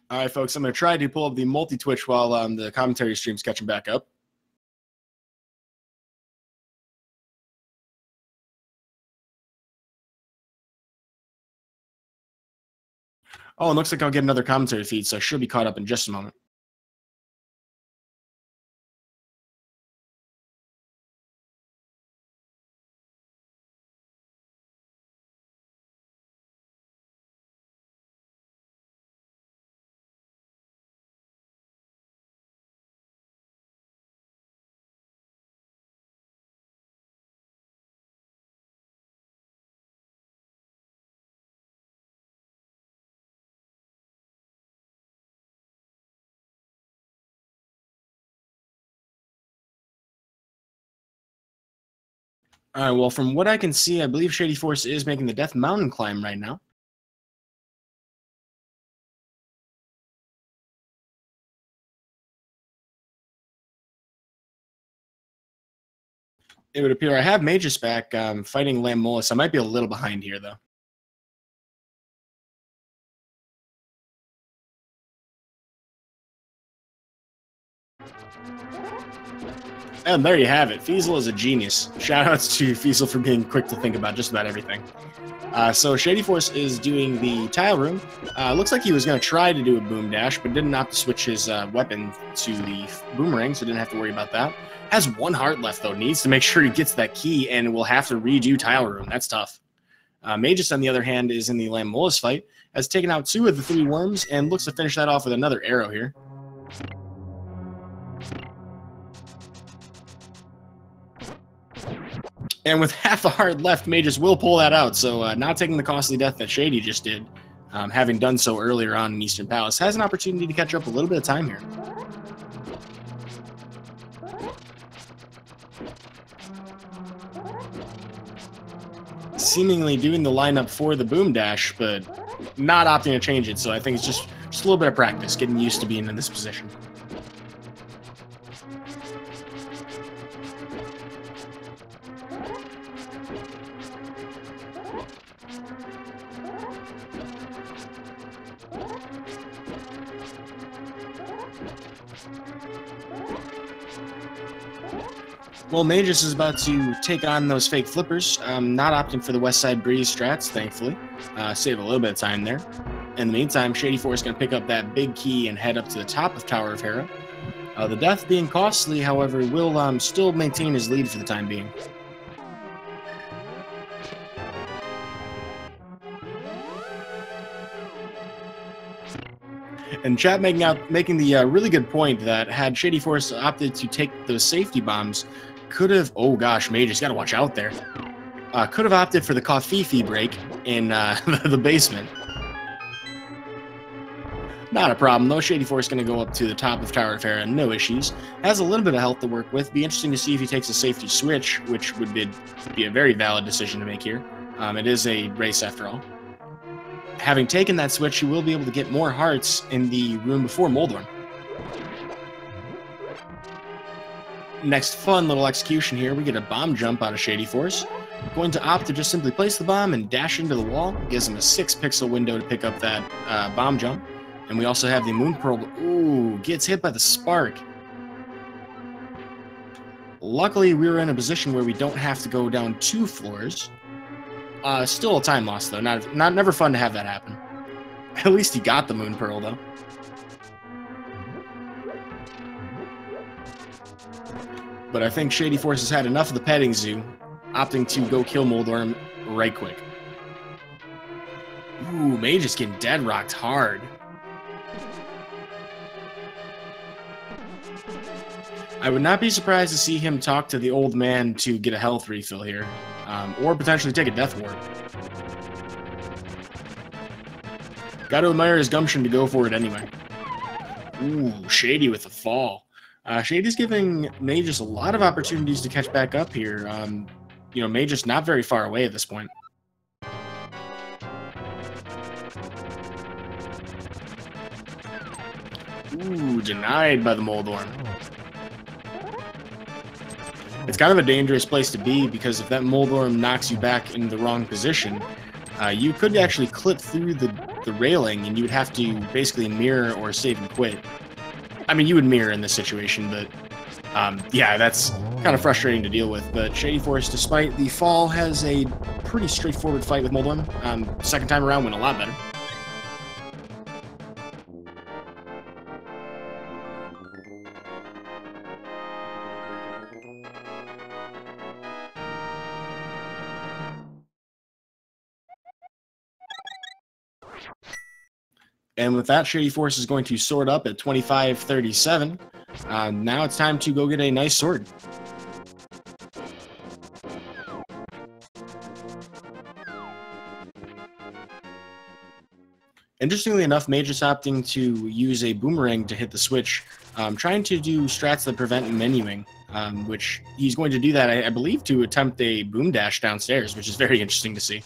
All right, folks, I'm going to try to pull up the multi-Twitch while the commentary stream's catching back up. Oh, it looks like I'll get another commentary feed, so I should be caught up in just a moment. All right, well, from what I can see, I believe Shadyforce is making the Death Mountain climb right now. It would appear I have Mageius back fighting Lamolus. I might be a little behind here, though. And there you have it. Feasel is a genius. Shoutouts to Feasel for being quick to think about just about everything. So Shadyforce is doing the tile room. Looks like he was going to try to do a boom dash, but didn't opt to switch his weapon to the boomerang, so didn't have to worry about that. Has one heart left, though. Needs to make sure he gets that key, and will have to redo tile room. That's tough. Mageius, on the other hand, is in the Lamolus fight. Has taken out 2 of the 3 worms, and looks to finish that off with another arrow here. And with half a heart left, Mageius will pull that out, so not taking the costly death that Shady just did, having done so earlier on in Eastern Palace, has an opportunity to catch up a little bit of time here. Seemingly doing the lineup for the boom dash, but not opting to change it, so I think it's just a little bit of practice, getting used to being in this position. Well, Mageius is about to take on those fake flippers. Not opting for the West Side Breeze strats, thankfully. Save a little bit of time there. In the meantime, Shadyforce is going to pick up that big key and head up to the top of Tower of Hera. The death being costly, however, will still maintain his lead for the time being. And chat making the really good point that had Shadyforce opted to take those safety bombs, could have, oh gosh, Mageius, got to watch out there. Could have opted for the Kofifi break in the basement. Not a problem, though. Shadyforce going to go up to the top of Tower of Hera, no issues. Has a little bit of health to work with. Be interesting to see if he takes a safety switch, which would be a very valid decision to make here. It is a race after all. Having taken that switch, you will be able to get more hearts in the room before Moldorm. Next fun little execution here, we get a bomb jump out of Shadyforce. Going to opt to just simply place the bomb and dash into the wall. Gives him a 6-pixel window to pick up that bomb jump. And we also have the Moon Pearl. Ooh, gets hit by the spark. Luckily, we were in a position where we don't have to go down 2 floors. Still a time loss, though. Never fun to have that happen. At least he got the Moon Pearl, though. But I think Shadyforce has had enough of the petting zoo, opting to go kill Moldorm right quick. Ooh, Mageius getting dead-rocked hard. I would not be surprised to see him talk to the old man to get a health refill here. Or potentially take a death ward. Got to admire his gumption to go for it anyway. Ooh, Shady with the fall. Shady's giving Mageius a lot of opportunities to catch back up here. You know, Mageius not very far away at this point. Ooh, denied by the Moldorm. It's kind of a dangerous place to be, because if that Moldorm knocks you back in the wrong position, you could actually clip through the the railing, and you would have to basically mirror or save and quit. I mean, you would mirror in this situation, but yeah, that's kind of frustrating to deal with. But Shadyforce, despite the fall, has a pretty straightforward fight with Moldorm. Second time around went a lot better. And with that, Shadyforce is going to sword up at 25-37. Now it's time to go get a nice sword. Interestingly enough, Mageius opting to use a boomerang to hit the switch, trying to do strats that prevent menuing, which he's going to do that, I believe, to attempt a boom dash downstairs, which is very interesting to see.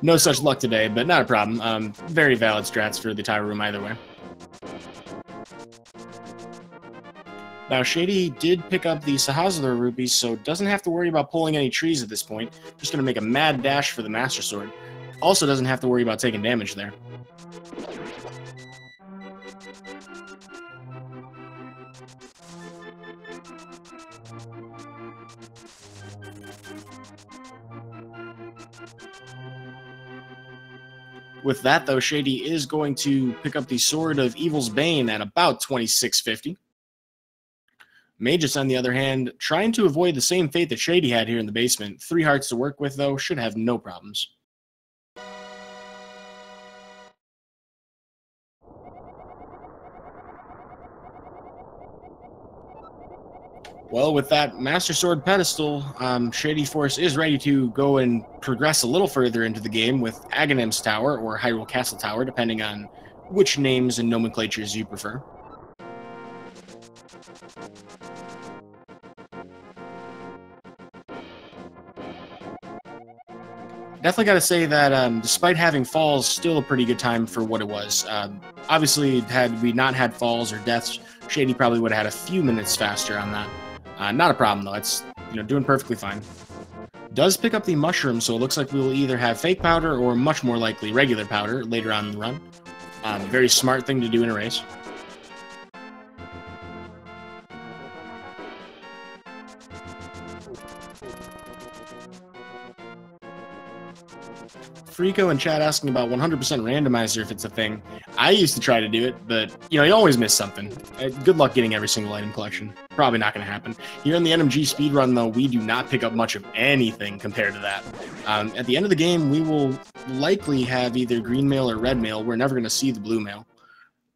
No such luck today, but not a problem. Very valid strats for the Tower Room either way. Now, Shady did pick up the Sahazlar rupees, so doesn't have to worry about pulling any trees at this point. Just going to make a mad dash for the Master Sword. Also doesn't have to worry about taking damage there. With that, though, Shady is going to pick up the Sword of Evil's Bane at about 2650. Mageius, on the other hand, trying to avoid the same fate that Shady had here in the basement. 3 hearts to work with, though, should have no problems. Well, with that Master Sword pedestal, Shadyforce is ready to go and progress a little further into the game with Aghanim's Tower, or Hyrule Castle Tower, depending on which names and nomenclatures you prefer. Definitely got to say that despite having falls, still a pretty good time for what it was. Obviously, had we not had falls or deaths, Shady probably would have had a few minutes faster on that. Not a problem, though. It's, doing perfectly fine. Does pick up the mushroom, so it looks like we will either have fake powder or much more likely regular powder later on in the run. Very smart thing to do in a race. Frico in chat asking about 100% randomizer if it's a thing. I used to try to do it, but, you always miss something. Good luck getting every single item collection. Probably not going to happen. Here in the NMG speedrun, though, we do not pick up much of anything compared to that. At the end of the game, we will likely have either green mail or red mail. We're never going to see the blue mail.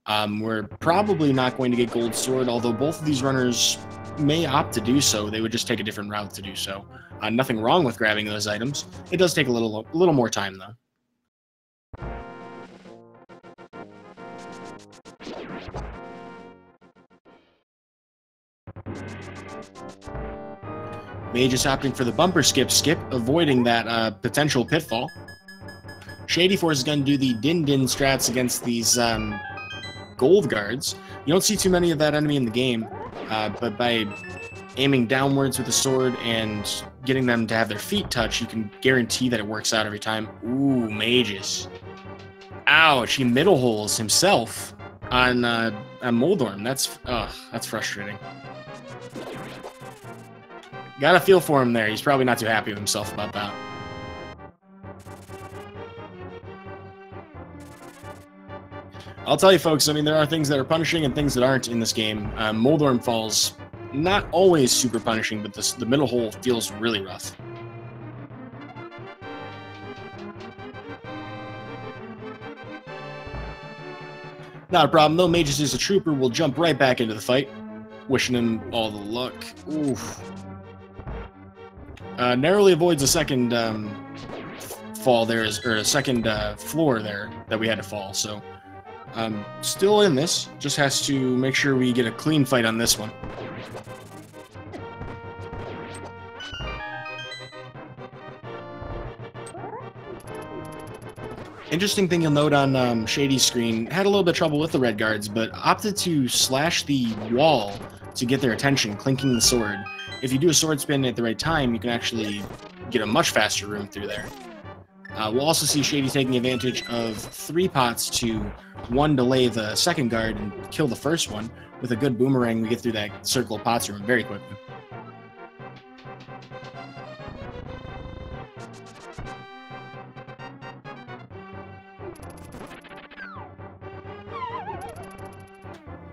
We're probably not going to get gold sword, although both of these runners may opt to do so. They would just take a different route to do so. Nothing wrong with grabbing those items. It does take a little more time, though. Mageius opting for the bumper skip, avoiding that potential pitfall. Shadyforce is going to do the Din strats against these gold guards. You don't see too many of that enemy in the game, but by aiming downwards with the sword and getting them to have their feet touch, you can guarantee that it works out every time. Ooh, Mageius. Ouch, he middle holes himself on Moldorm. That's frustrating. Got a feel for him there. He's probably not too happy with himself about that. I'll tell you, folks, I mean, there are things that are punishing and things that aren't in this game. Moldorm falls, not always super punishing, but the middle hole feels really rough. Not a problem, though. Mageius is a trooper. Will jump right back into the fight. Wishing him all the luck. Oof. Narrowly avoids a second fall there, or a second floor there that we had to fall, so still in this, just has to make sure we get a clean fight on this one. Interesting thing you'll note on Shady's screen, had a little bit of trouble with the red guards, but opted to slash the wall to get their attention, clinking the sword. if you do a sword spin at the right time, you can actually get a much faster room through there. We'll also see Shady taking advantage of 3 pots to 1 delay the second guard and kill the first one. With a good boomerang, we get through that circle of pots room very quickly.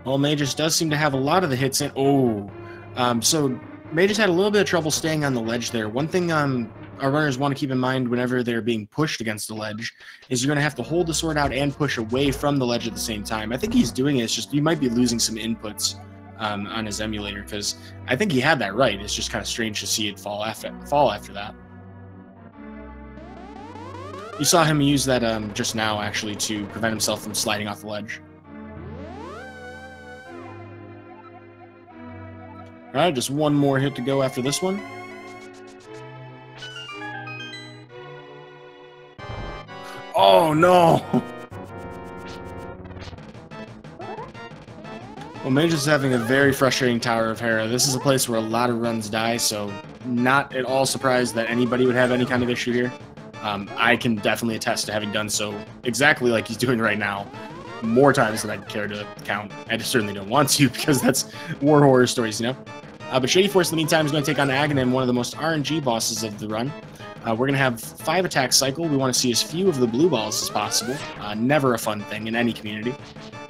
Well, Mageius does seem to have a lot of the hits in. So Mageius had a little bit of trouble staying on the ledge there. One thing our runners want to keep in mind whenever they're being pushed against the ledge is you're going to have to hold the sword out and push away from the ledge at the same time. I think he's doing it. It's just you might be losing some inputs on his emulator, because I think he had that right. It's just kind of strange to see it fall after that. You saw him use that just now, actually, to prevent himself from sliding off the ledge. All right, just one more hit to go after this one. Oh, no! Well, Mageius is having a very frustrating Tower of Hera. This is a place where a lot of runs die, so not at all surprised that anybody would have any kind of issue here. I can definitely attest to having done so exactly like he's doing right now, more times than I'd care to count. I just certainly don't want to, because that's war horror stories, you know? But shadyforce, in the meantime, is going to take on Aghanim, one of the most RNG bosses of the run. We're going to have 5 attack cycle. We want to see as few of the blue balls as possible. Never a fun thing in any community.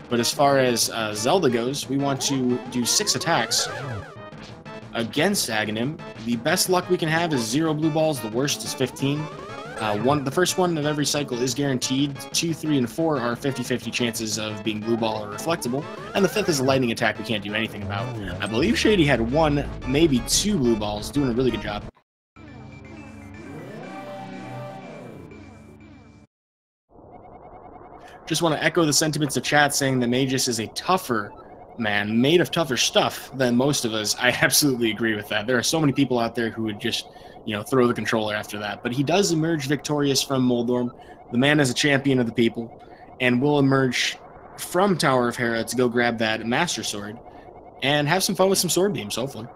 But as far as Zelda goes, we want to do 6 attacks against Aghanim. The best luck we can have is 0 blue balls. The worst is 15. The first one of every cycle is guaranteed. 2, 3, and 4 are 50-50 chances of being blue ball or reflectable. And the 5th is a lightning attack we can't do anything about. I believe Shady had 1, maybe 2 blue balls, doing a really good job. Just want to echo the sentiments of chat saying that Mageius is a tougher man, made of tougher stuff than most of us. I absolutely agree with that. There are so many people out there who would just, throw the controller after that. But he does emerge victorious from Moldorm. The man is a champion of the people, and will emerge from Tower of Hera to go grab that Master Sword and have some fun with some sword beams, hopefully.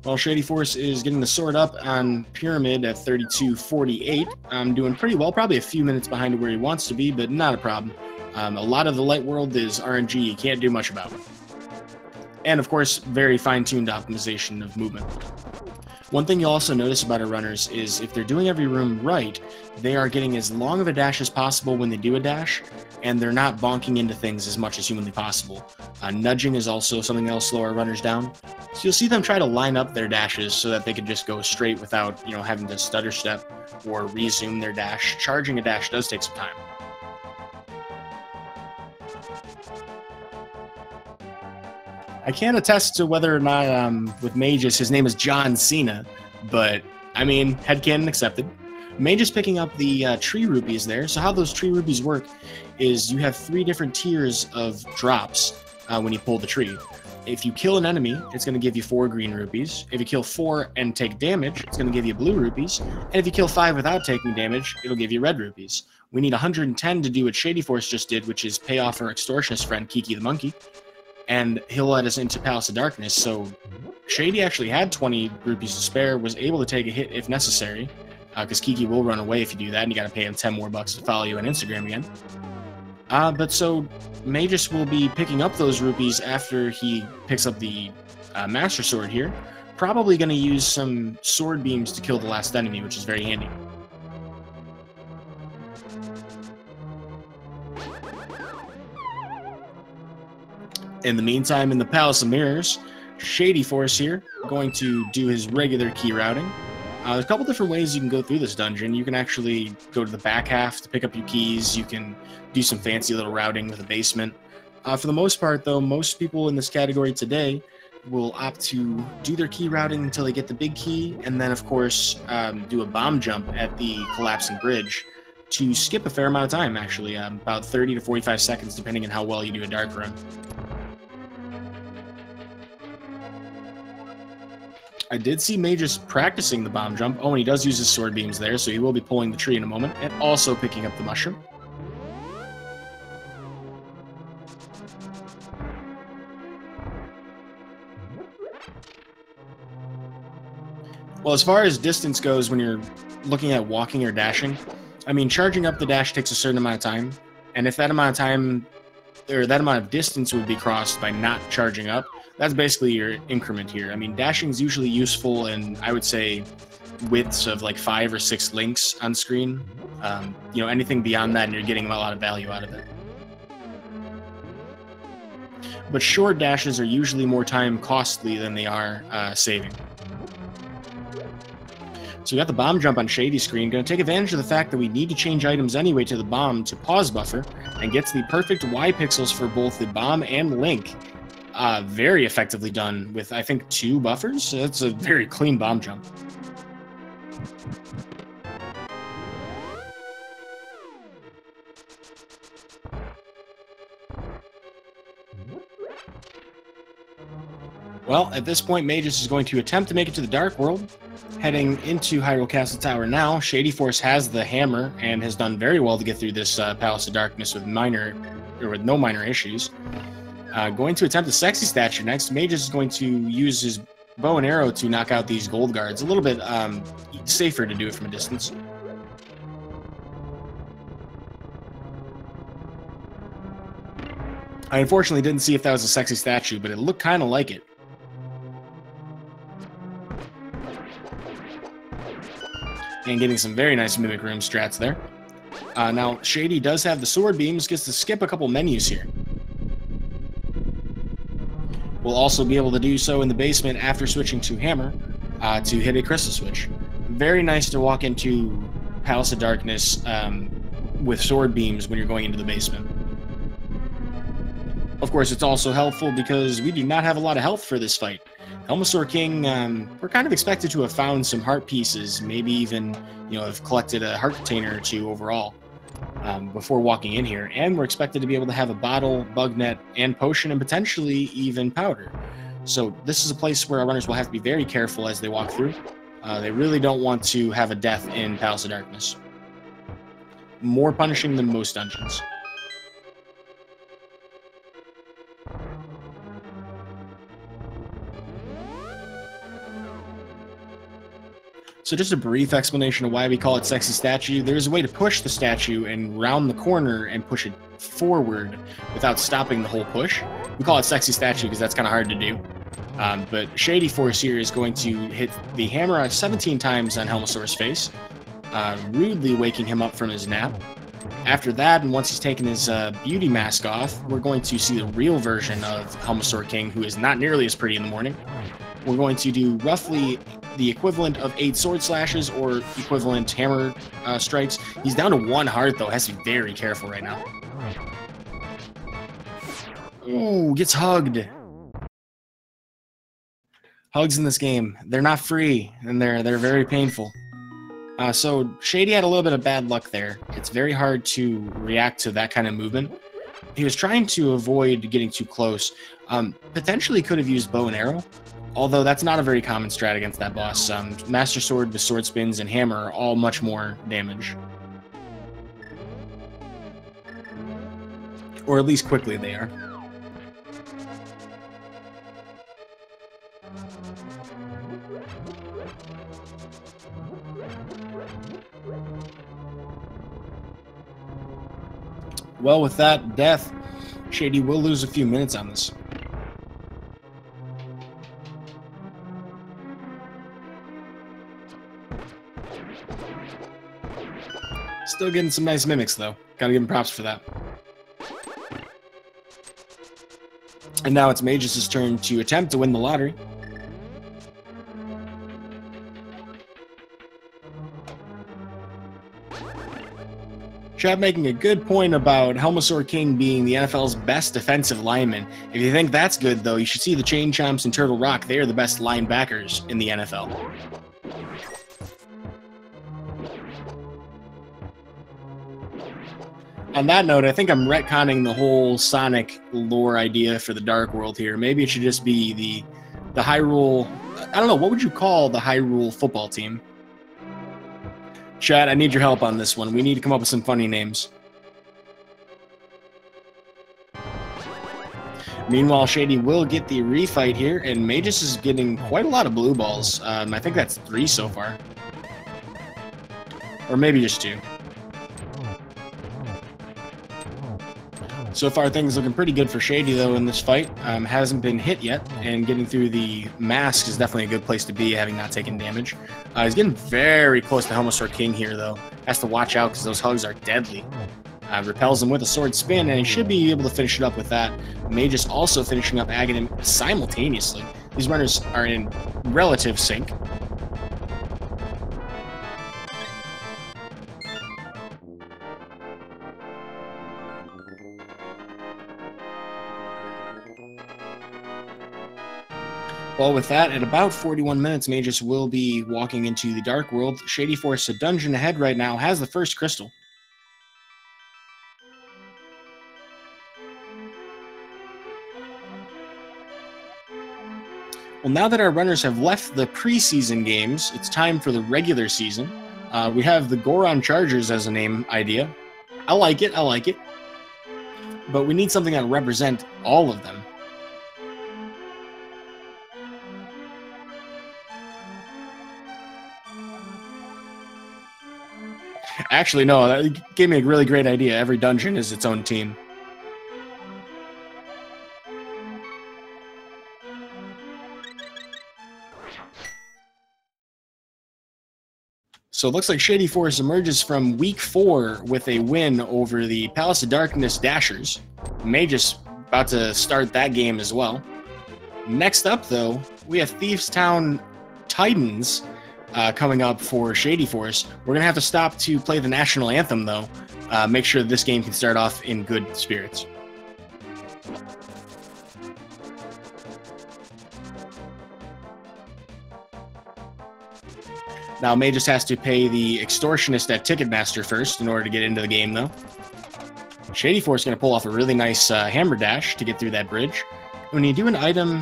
While shadyforce is getting the sword up on Pyramid at 32:48, I'm doing pretty well, probably a few minutes behind where he wants to be, but not a problem. A lot of the light world is RNG, you can't do much about it. And of course, very fine-tuned optimization of movement. One thing you'll also notice about our runners is if they're doing every room right, they are getting as long of a dash as possible when they do a dash, and they're not bonking into things as much as humanly possible. Nudging is also something that'll slow our runners down. So you'll see them try to line up their dashes so that they can just go straight without, having to stutter step or resume their dash. Charging a dash does take some time. I can't attest to whether or not, with Mageius, his name is John Cena, but, headcanon accepted. Mageius picking up the tree rupees there. So how those tree rupees work is you have 3 different tiers of drops when you pull the tree. If you kill an enemy, it's going to give you 4 green rupees. If you kill 4 and take damage, it's going to give you blue rupees. And if you kill 5 without taking damage, it'll give you red rupees. We need 110 to do what shadyforce just did, which is pay off our extortionist friend, Kiki the Monkey. And he'll let us into Palace of Darkness. So Shady actually had 20 rupees to spare, was able to take a hit if necessary, because Kiki will run away if you do that, and you got to pay him 10 more bucks to follow you on Instagram again. But so Mageius will be picking up those rupees after he picks up the Master Sword here. Probably going to use some sword beams to kill the last enemy, which is very handy. In the meantime, in the Palace of Mirrors, shadyforce here, going to do his regular key routing. There's a couple different ways you can go through this dungeon. You can actually go to the back half to pick up your keys. You can do some fancy little routing with a basement. For the most part, though, most people in this category today will opt to do their key routing until they get the big key, and then, of course, do a bomb jump at the collapsing bridge to skip a fair amount of time, actually, about 30 to 45 seconds, depending on how well you do a dark run. I did see Mageius practicing the bomb jump. Oh, and he does use his sword beams there, so he will be pulling the tree in a moment, and also picking up the mushroom. Well, as far as distance goes, when you're looking at walking or dashing, I mean, charging up the dash takes a certain amount of time, and if that amount of time, or that amount of distance would be crossed by not charging up, that's basically your increment here. I mean, dashing is usually useful in, I would say, widths of like 5 or 6 links on screen. You know, anything beyond that, and you're getting a lot of value out of it. But short dashes are usually more time costly than they are saving. So we got the bomb jump on Shady's screen. Going to take advantage of the fact that we need to change items anyway to the bomb to pause buffer, and gets the perfect Y pixels for both the bomb and Link. Very effectively done with, I think, 2 buffers. So that's a very clean bomb jump. Well, at this point, Mageius is going to attempt to make it to the Dark World. Heading into Hyrule Castle Tower now, Shadyforce has the hammer and has done very well to get through this Palace of Darkness with no minor issues. Going to attempt a sexy statue next. Mageius is going to use his bow and arrow to knock out these gold guards. A little bit safer to do it from a distance. I unfortunately didn't see if that was a sexy statue, but it looked kind of like it. And getting some very nice Mimic Room strats there. Now, Shady does have the sword beams, gets to skip a couple menus here. We'll also be able to do so in the basement after switching to Hammer to hit a crystal switch. Very nice to walk into Palace of Darkness with sword beams when you're going into the basement. Of course, it's also helpful because we do not have a lot of health for this fight. Helmasaur King, we're kind of expected to have found some heart pieces, maybe even, you know, have collected a heart container or 2 overall before walking in here. And we're expected to be able to have a bottle, bug net, and potion, and potentially even powder. So this is a place where our runners will have to be very careful as they walk through. They really don't want to have a death in Palace of Darkness. More punishing than most dungeons. So just a brief explanation of why we call it Sexy Statue. There's a way to push the statue and round the corner and push it forward without stopping the whole push. We call it Sexy Statue because that's kind of hard to do. But Shadyforce here is going to hit the hammer 17 times on Helmasaur's face, rudely waking him up from his nap. After that, and once he's taken his beauty mask off, we're going to see the real version of Helmasaur King, who is not nearly as pretty in the morning. We're going to do roughly the equivalent of 8 sword slashes or equivalent hammer strikes. He's down to 1 heart, though. Has to be very careful right now. Ooh, gets hugged. Hugs in this game, they're not free, and they're very painful. So Shady had a little bit of bad luck there. It's very hard to react to that kind of movement. He was trying to avoid getting too close. Potentially could have used bow and arrow, although that's not a very common strat against that boss. Master Sword with sword spins and hammer are all much more damage. Or at least quickly they are. Well, with that death, Shady will lose a few minutes on this. Still getting some nice mimics, though. Gotta give him props for that. And now it's Mageius' turn to attempt to win the lottery. Chad making a good point about Helmasaur King being the NFL's best defensive lineman. If you think that's good, though, you should see the Chain Chomps and Turtle Rock. They are the best linebackers in the NFL. On that note, I think I'm retconning the whole Sonic lore idea for the Dark World here. Maybe it should just be the Hyrule I don't know, what would you call the Hyrule football team? Chat, I need your help on this one. We need to come up with some funny names. Meanwhile, Shady will get the refight here, and Mageius is getting quite a lot of blue balls. I think that's 3 so far. Or maybe just 2. So far, things looking pretty good for Shady, though, in this fight. Hasn't been hit yet, and getting through the mask is definitely a good place to be, having not taken damage. He's getting very close to Helmosaur King here, though. Has to watch out, because those hugs are deadly. Repels him with a sword spin, and he should be able to finish it up with that. Mageius also finishing up Aghanim simultaneously. These runners are in relative sync. Well, with that, at about 41 minutes, Mageius will be walking into the Dark World. Shadyforce, a dungeon ahead right now, has the first crystal. Well, now that our runners have left the preseason games, it's time for the regular season. We have the Goron Chargers as a name idea. I like it, But we need something that represents all of them. Actually, no, that gave me a really great idea. Every dungeon is its own team. So it looks like Shadyforce emerges from week 4 with a win over the Palace of Darkness Dashers. Mageius about to start that game as well. Next up, though, we have Thieves Town Titans coming up for Shadyforce. We're going to have to stop to play the national anthem, though. Make sure this game can start off in good spirits. Now, Mageius has to pay the extortionist at Ticketmaster first in order to get into the game, though. Shadyforce is going to pull off a really nice hammer dash to get through that bridge. When you do an item,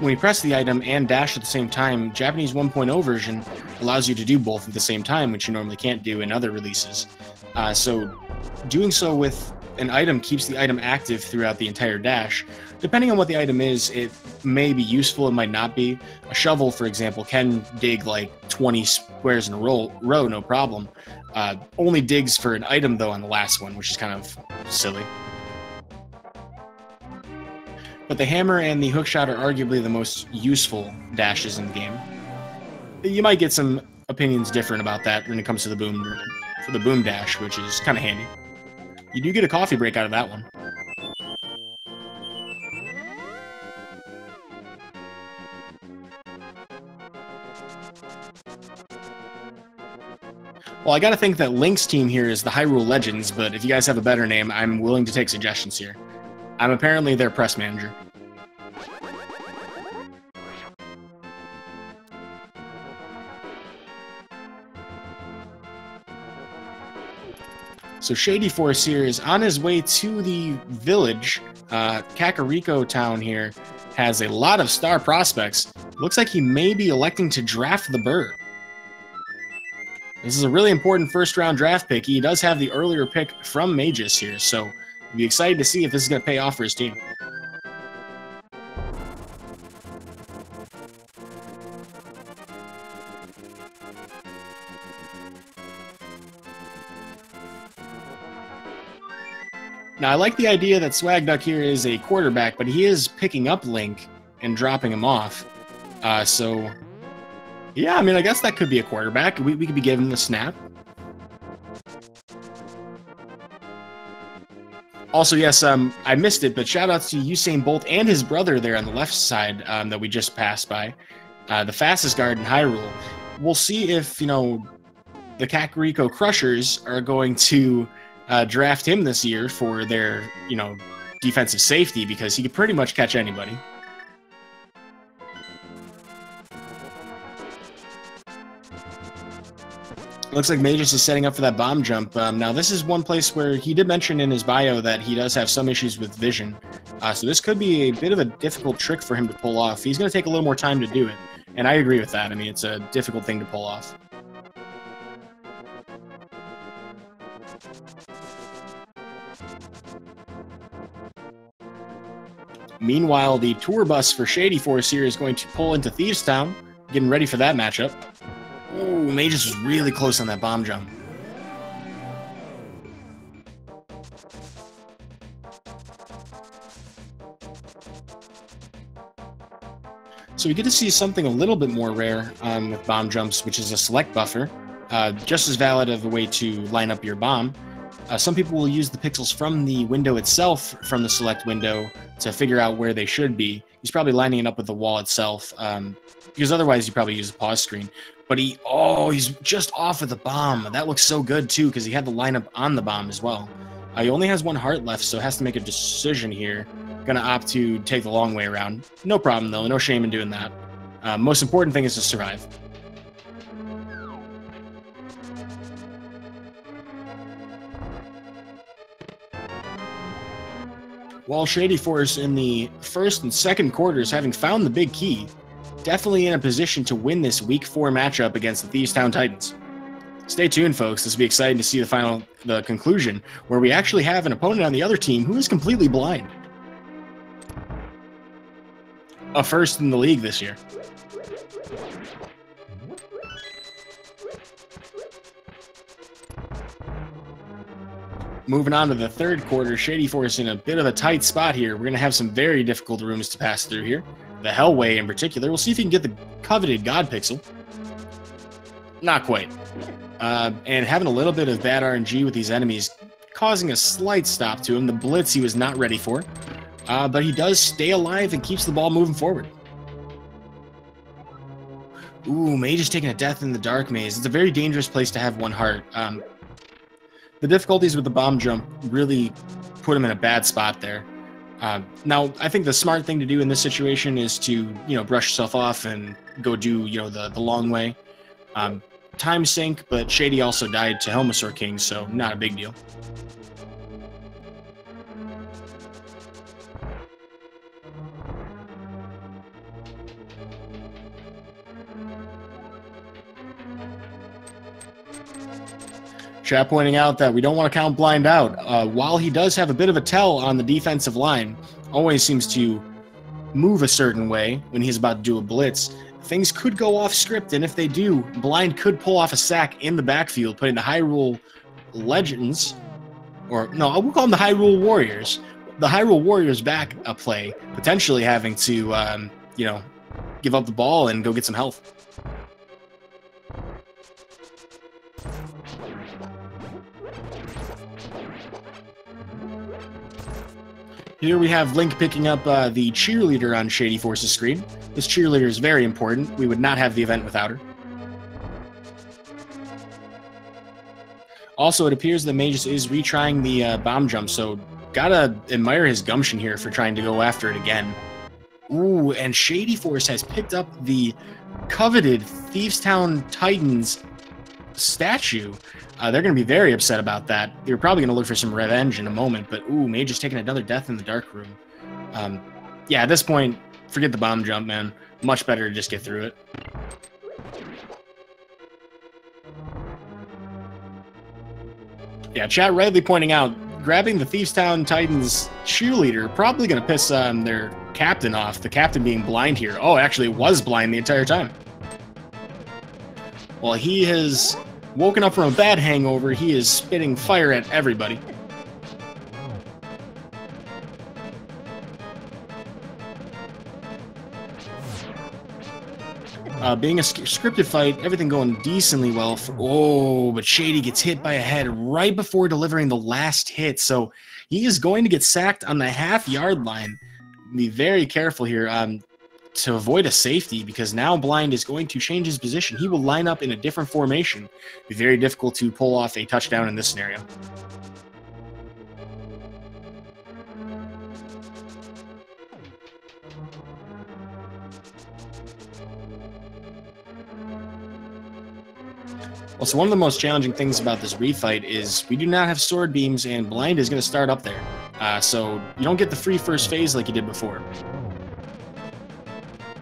when you press the item and dash at the same time, Japanese 1.0 version allows you to do both at the same time, which you normally can't do in other releases. So doing so with an item keeps the item active throughout the entire dash. Depending on what the item is, it may be useful, it might not be. A shovel, for example, can dig like 20 squares in a row, no problem. Only digs for an item, though, on the last one, which is kind of silly. But the hammer and the hookshot are arguably the most useful dashes in the game. You might get some opinions different about that when it comes to the boom dash, which is kind of handy. You do get a coffee break out of that one. Well, I gotta think that Link's team here is the Hyrule Legends, but if you guys have a better name, I'm willing to take suggestions here. I'm apparently their press manager. So Shadyforce here is on his way to the village. Kakariko Town here has a lot of star prospects. Looks like he may be electing to draft the bird. This is a really important first-round draft pick. He does have the earlier pick from Mageius here, so we'll be excited to see if this is going to pay off for his team. Now, I like the idea that Swag Duck here is a quarterback, but he is picking up Link and dropping him off. So, yeah, I mean, I guess that could be a quarterback. We could be giving him the snap. Also, yes, I missed it, but shout-outs to Usain Bolt and his brother there on the left side that we just passed by. The fastest guard in Hyrule. We'll see if, you know, the Kakariko Crushers are going to draft him this year for their, you know, defensive safety, because he could pretty much catch anybody. Looks like Mageius is setting up for that bomb jump. Now, this is one place where he did mention in his bio that he does have some issues with vision. So this could be a bit of a difficult trick for him to pull off. He's going to take a little more time to do it. And I agree with that. I mean, it's a difficult thing to pull off. Meanwhile, the tour bus for Shadyforce here is going to pull into Thieves Town, getting ready for that matchup. Ooh, Mageius was really close on that bomb jump. So we get to see something a little bit more rare with bomb jumps, which is a select buffer. Just as valid of a way to line up your bomb. Some people will use the pixels from the window itself, from the select window, to figure out where they should be. He's probably lining it up with the wall itself, because otherwise you probably use a pause screen. But he's just off of the bomb. That looks so good too, because he had the lineup on the bomb as well. He only has 1 heart left, so has to make a decision here. Gonna opt to take the long way around. No problem though, no shame in doing that. Most important thing is to survive. While Shadyforce in the first and second quarters, having found the big key, definitely in a position to win this Week 4 matchup against the Thieves Town Titans. Stay tuned, folks. This will be exciting to see the conclusion, where we actually have an opponent on the other team who is completely blind. A first in the league this year. Moving on to the third quarter, Shadyforce in a bit of a tight spot here. We're going to have some very difficult rooms to pass through here. The Hellway in particular. We'll see if he can get the coveted God Pixel. Not quite. And having a little bit of bad RNG with these enemies, causing a slight stop to him. The blitz he was not ready for. But he does stay alive and keeps the ball moving forward. Ooh, Mage is taking a death in the dark maze. It's a very dangerous place to have 1 heart. The difficulties with the bomb jump really put him in a bad spot there. Now, I think the smart thing to do in this situation is to, brush yourself off and go do, the long way. Time sink, but Shady also died to Helmasaur King, so not a big deal. Chat pointing out that we don't want to count Blind out. While he does have a bit of a tell on the defensive line, always seems to move a certain way when he's about to do a blitz, things could go off script, and if they do, Blind could pull off a sack in the backfield, putting the Hyrule Legends, or no, we'll call them the Hyrule Warriors. The Hyrule Warriors back a play, potentially having to, give up the ball and go get some health. Here we have Link picking up the cheerleader on Shadyforce's screen. This cheerleader is very important. We would not have the event without her. Also, it appears that Mageius is retrying the bomb jump, so gotta admire his gumption here for trying to go after it again. Ooh, and Shadyforce has picked up the coveted Thieves Town Titans statue. They're going to be very upset about that. They're probably going to look for some revenge in a moment, but ooh, Mage is taking another death in the dark room. Yeah, at this point, forget the bomb jump, man. Much better to just get through it. Yeah, chat rightly pointing out, grabbing the Thieves Town Titans cheerleader, probably going to piss their captain off, the captain being blind here. Oh, actually, it was blind the entire time. Well, he has woken up from a bad hangover. He is spitting fire at everybody. Being a scripted fight, everything going decently well. But Shady gets hit by a head right before delivering the last hit. So he is going to get sacked on the half-yard line. Be very careful here to avoid a safety, because now Blind is going to change his position. He will line up in a different formation. Be very difficult to pull off a touchdown in this scenario. Well, so one of the most challenging things about this refight is we do not have sword beams, and Blind is going to start up there. So you don't get the free first phase like you did before.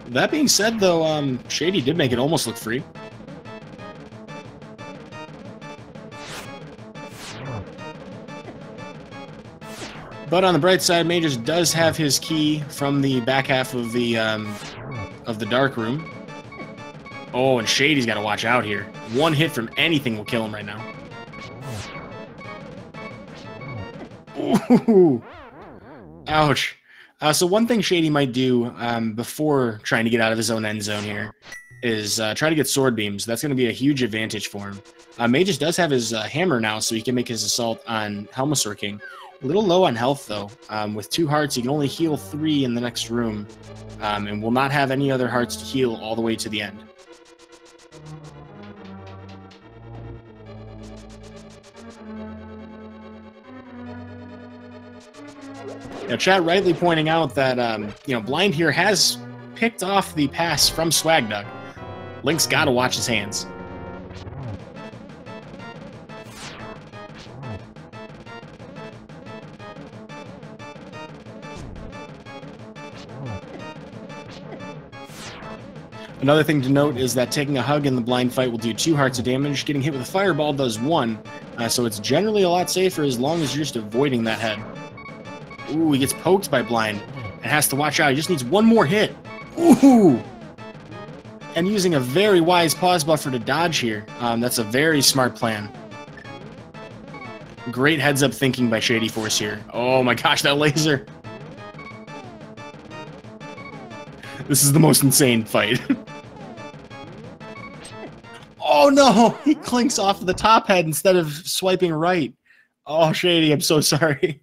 That being said, though, Shady did make it almost look free. But on the bright side, Mageius does have his key from the back half of the dark room. Oh, and Shady's got to watch out here. One hit from anything will kill him right now. Ooh. Ouch. So one thing Shady might do before trying to get out of his own end zone here is try to get sword beams. That's going to be a huge advantage for him. Mageius does have his hammer now, so he can make his assault on Helmasaur King. A little low on health, though. With 2 hearts, he can only heal 3 in the next room, and will not have any other hearts to heal all the way to the end. Now, chat rightly pointing out that, Blind here has picked off the pass from Swagdug. Link's got to watch his hands. Another thing to note is that taking a hug in the blind fight will do 2 hearts of damage. Getting hit with a fireball does 1, so it's generally a lot safer as long as you're just avoiding that head. Ooh, he gets poked by blind and has to watch out. He just needs 1 more hit. Ooh! And using a very wise pause buffer to dodge here. That's a very smart plan. Great heads-up thinking by shadyforce here. Oh my gosh, that laser! This is the most insane fight. Oh no! He clinks off the top head instead of swiping right. Oh, Shady, I'm so sorry.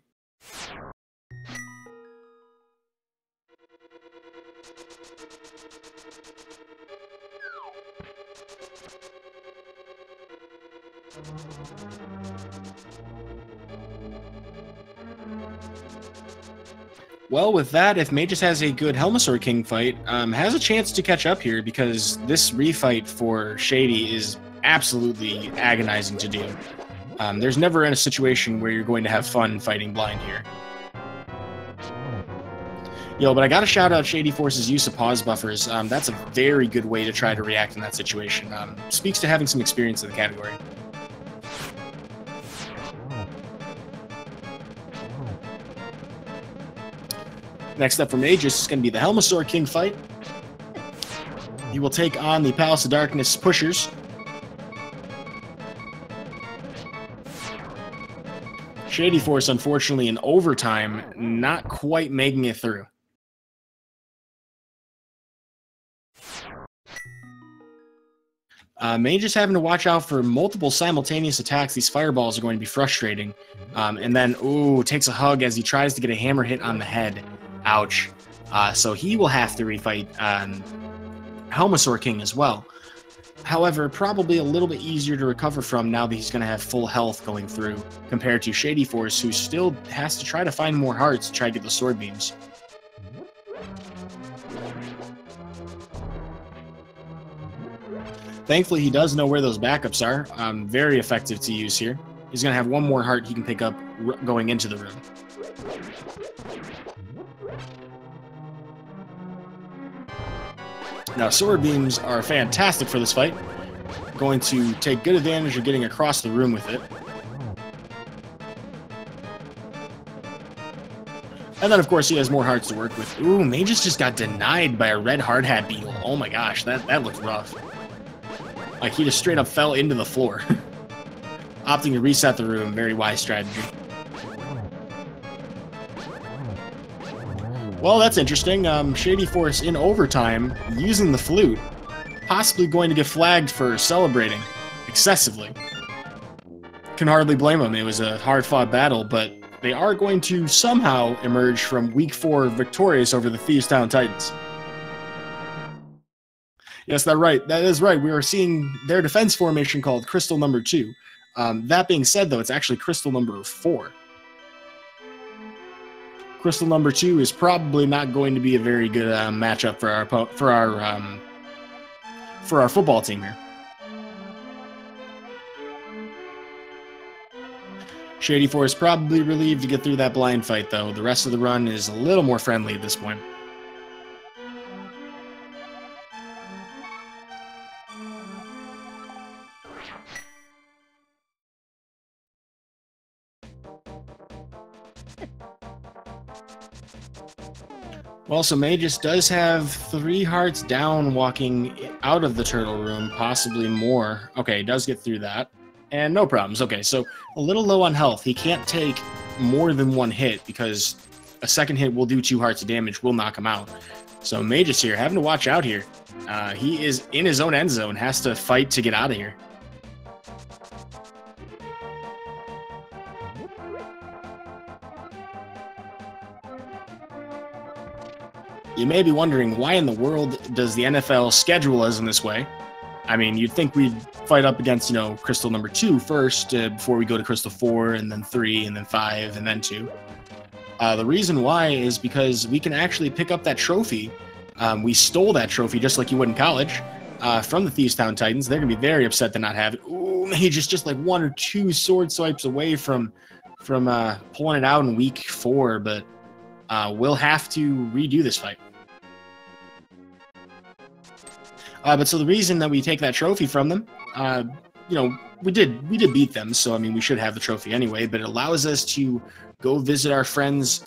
Well, with that, if Mageius has a good Helmasaur King fight, has a chance to catch up here because this refight for Shady is absolutely agonizing to do. There's never a situation where you're going to have fun fighting blind here. Yo, but I gotta shout out shadyforce's use of pause buffers. That's a very good way to try to react in that situation. Speaks to having some experience in the category. Next up for Mageius is going to be the Helmasaur King fight. He will take on the Palace of Darkness pushers. Shadyforce, unfortunately, in overtime, not quite making it through. Mageius having to watch out for multiple simultaneous attacks. These fireballs are going to be frustrating. And then, ooh, takes a hug as he tries to get a hammer hit on the head. Ouch. So he will have to refight Helmasaur King as well. However, probably a little bit easier to recover from now that he's going to have full health going through, compared to Shadyforce, who still has to try to find more hearts to try to get the sword beams. Thankfully, he does know where those backups are. Very effective to use here. He's going to have 1 more heart he can pick up going into the room. Now, sword beams are fantastic for this fight. Going to take good advantage of getting across the room with it. And then, of course, he has more hearts to work with. Ooh, Mageius just got denied by a red hard hat beetle. Oh my gosh, that looked rough. Like, he just straight up fell into the floor. Opting to reset the room. Very wise strategy. Well, that's interesting. Shadyforce in overtime, using the flute, possibly going to get flagged for celebrating excessively. Can hardly blame him. It was a hard-fought battle, but they are going to somehow emerge from Week 4 victorious over the Thieves Town Titans. Yes, that's right. That is right. We are seeing their defense formation called Crystal Number 2. That being said, though, it's actually Crystal Number 4. Crystal Number 2 is probably not going to be a very good matchup for our football team here. Shadyforce probably relieved to get through that blind fight, though. The rest of the run is a little more friendly at this point. Well, so Mageius does have 3 hearts down walking out of the turtle room, possibly more. Okay, he does get through that. And no problems. Okay, so a little low on health. He can't take more than 1 hit because a second hit will do 2 hearts of damage, will knock him out. So Mageius here, having to watch out here. He is in his own end zone, has to fight to get out of here. You may be wondering, why in the world does the NFL schedule us in this way? I mean, you'd think we'd fight up against, Crystal number 2 first before we go to Crystal 4, and then 3, and then 5, and then 2. The reason why is because we can actually pick up that trophy. We stole that trophy just like you would in college from the Thieves Town Titans. They're going to be very upset to not have it. Ooh, Mageius just like 1 or 2 sword swipes away from pulling it out in week 4, but we'll have to redo this fight. But so the reason that we take that trophy from them, we did beat them, so I mean we should have the trophy anyway. But it allows us to go visit our friends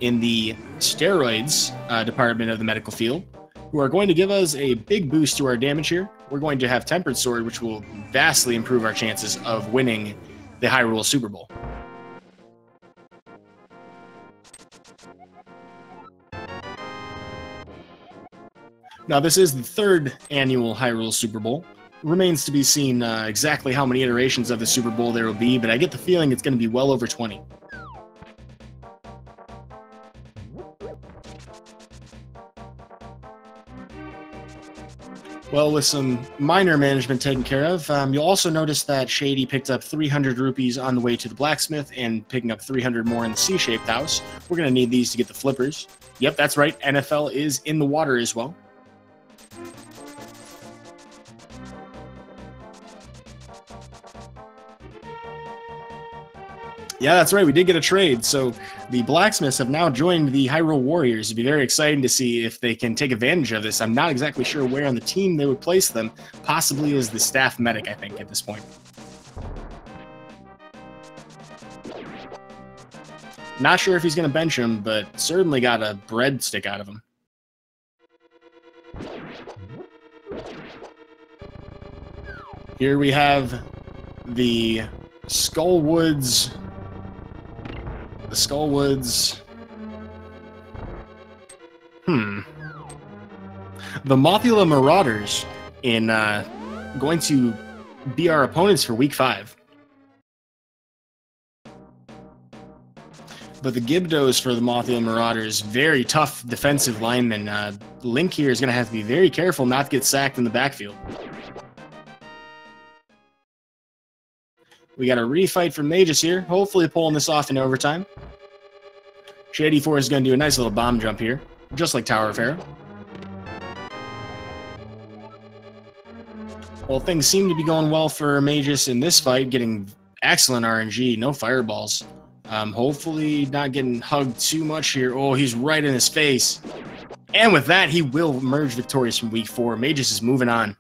in the steroids department of the medical field, who are going to give us a big boost to our damage here. We're going to have Tempered Sword, which will vastly improve our chances of winning the Hyrule Super Bowl. Now, this is the 3rd annual Hyrule Super Bowl. Remains to be seen exactly how many iterations of the Super Bowl there will be, but I get the feeling it's going to be well over 20. Well, with some minor management taken care of, you'll also notice that Shady picked up 300 rupees on the way to the blacksmith and picking up 300 more in the C-shaped house. We're going to need these to get the flippers. Yep, that's right. NFL is in the water as well. Yeah, that's right. We did get a trade. So the blacksmiths have now joined the Hyrule Warriors. It'd be very exciting to see if they can take advantage of this. I'm not exactly sure where on the team they would place them. Possibly as the staff medic, I think, at this point. Not sure if he's going to bench him, but certainly got a breadstick out of him. Here we have the Skullwoods. The Mothula Marauders in going to be our opponents for week 5. But the Gibdos for the Mothula Marauders, very tough defensive linemen. Link here is going to have to be very careful not to get sacked in the backfield. We got a refight from Mageius here, hopefully pulling this off in overtime. Shadyforce is going to do a nice little bomb jump here, just like Tower of Pharaoh. Well, things seem to be going well for Mageius in this fight, getting excellent RNG, no fireballs. Hopefully not getting hugged too much here. Oh, he's right in his face. And with that, he will emerge victorious from week 4. Mageius is moving on.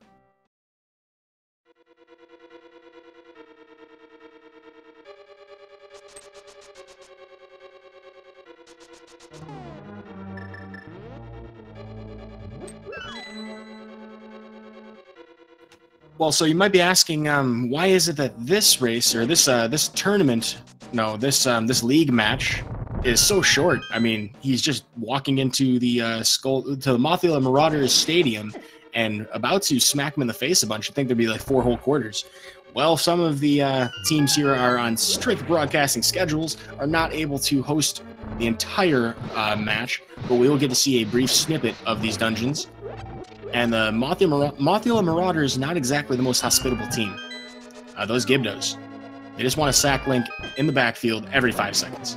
Well, so you might be asking, why is it that this race or this tournament, no, this league match is so short? I mean, he's just walking into the the Mothula Marauders Stadium and about to smack him in the face a bunch. I think there'd be like 4 whole quarters. Well, some of the teams here are on strict broadcasting schedules, are not able to host the entire match, but we will get to see a brief snippet of these dungeons. And the Mothula Marauders, not exactly the most hospitable team. Those Gibdos. They just want to sack Link in the backfield every 5 seconds.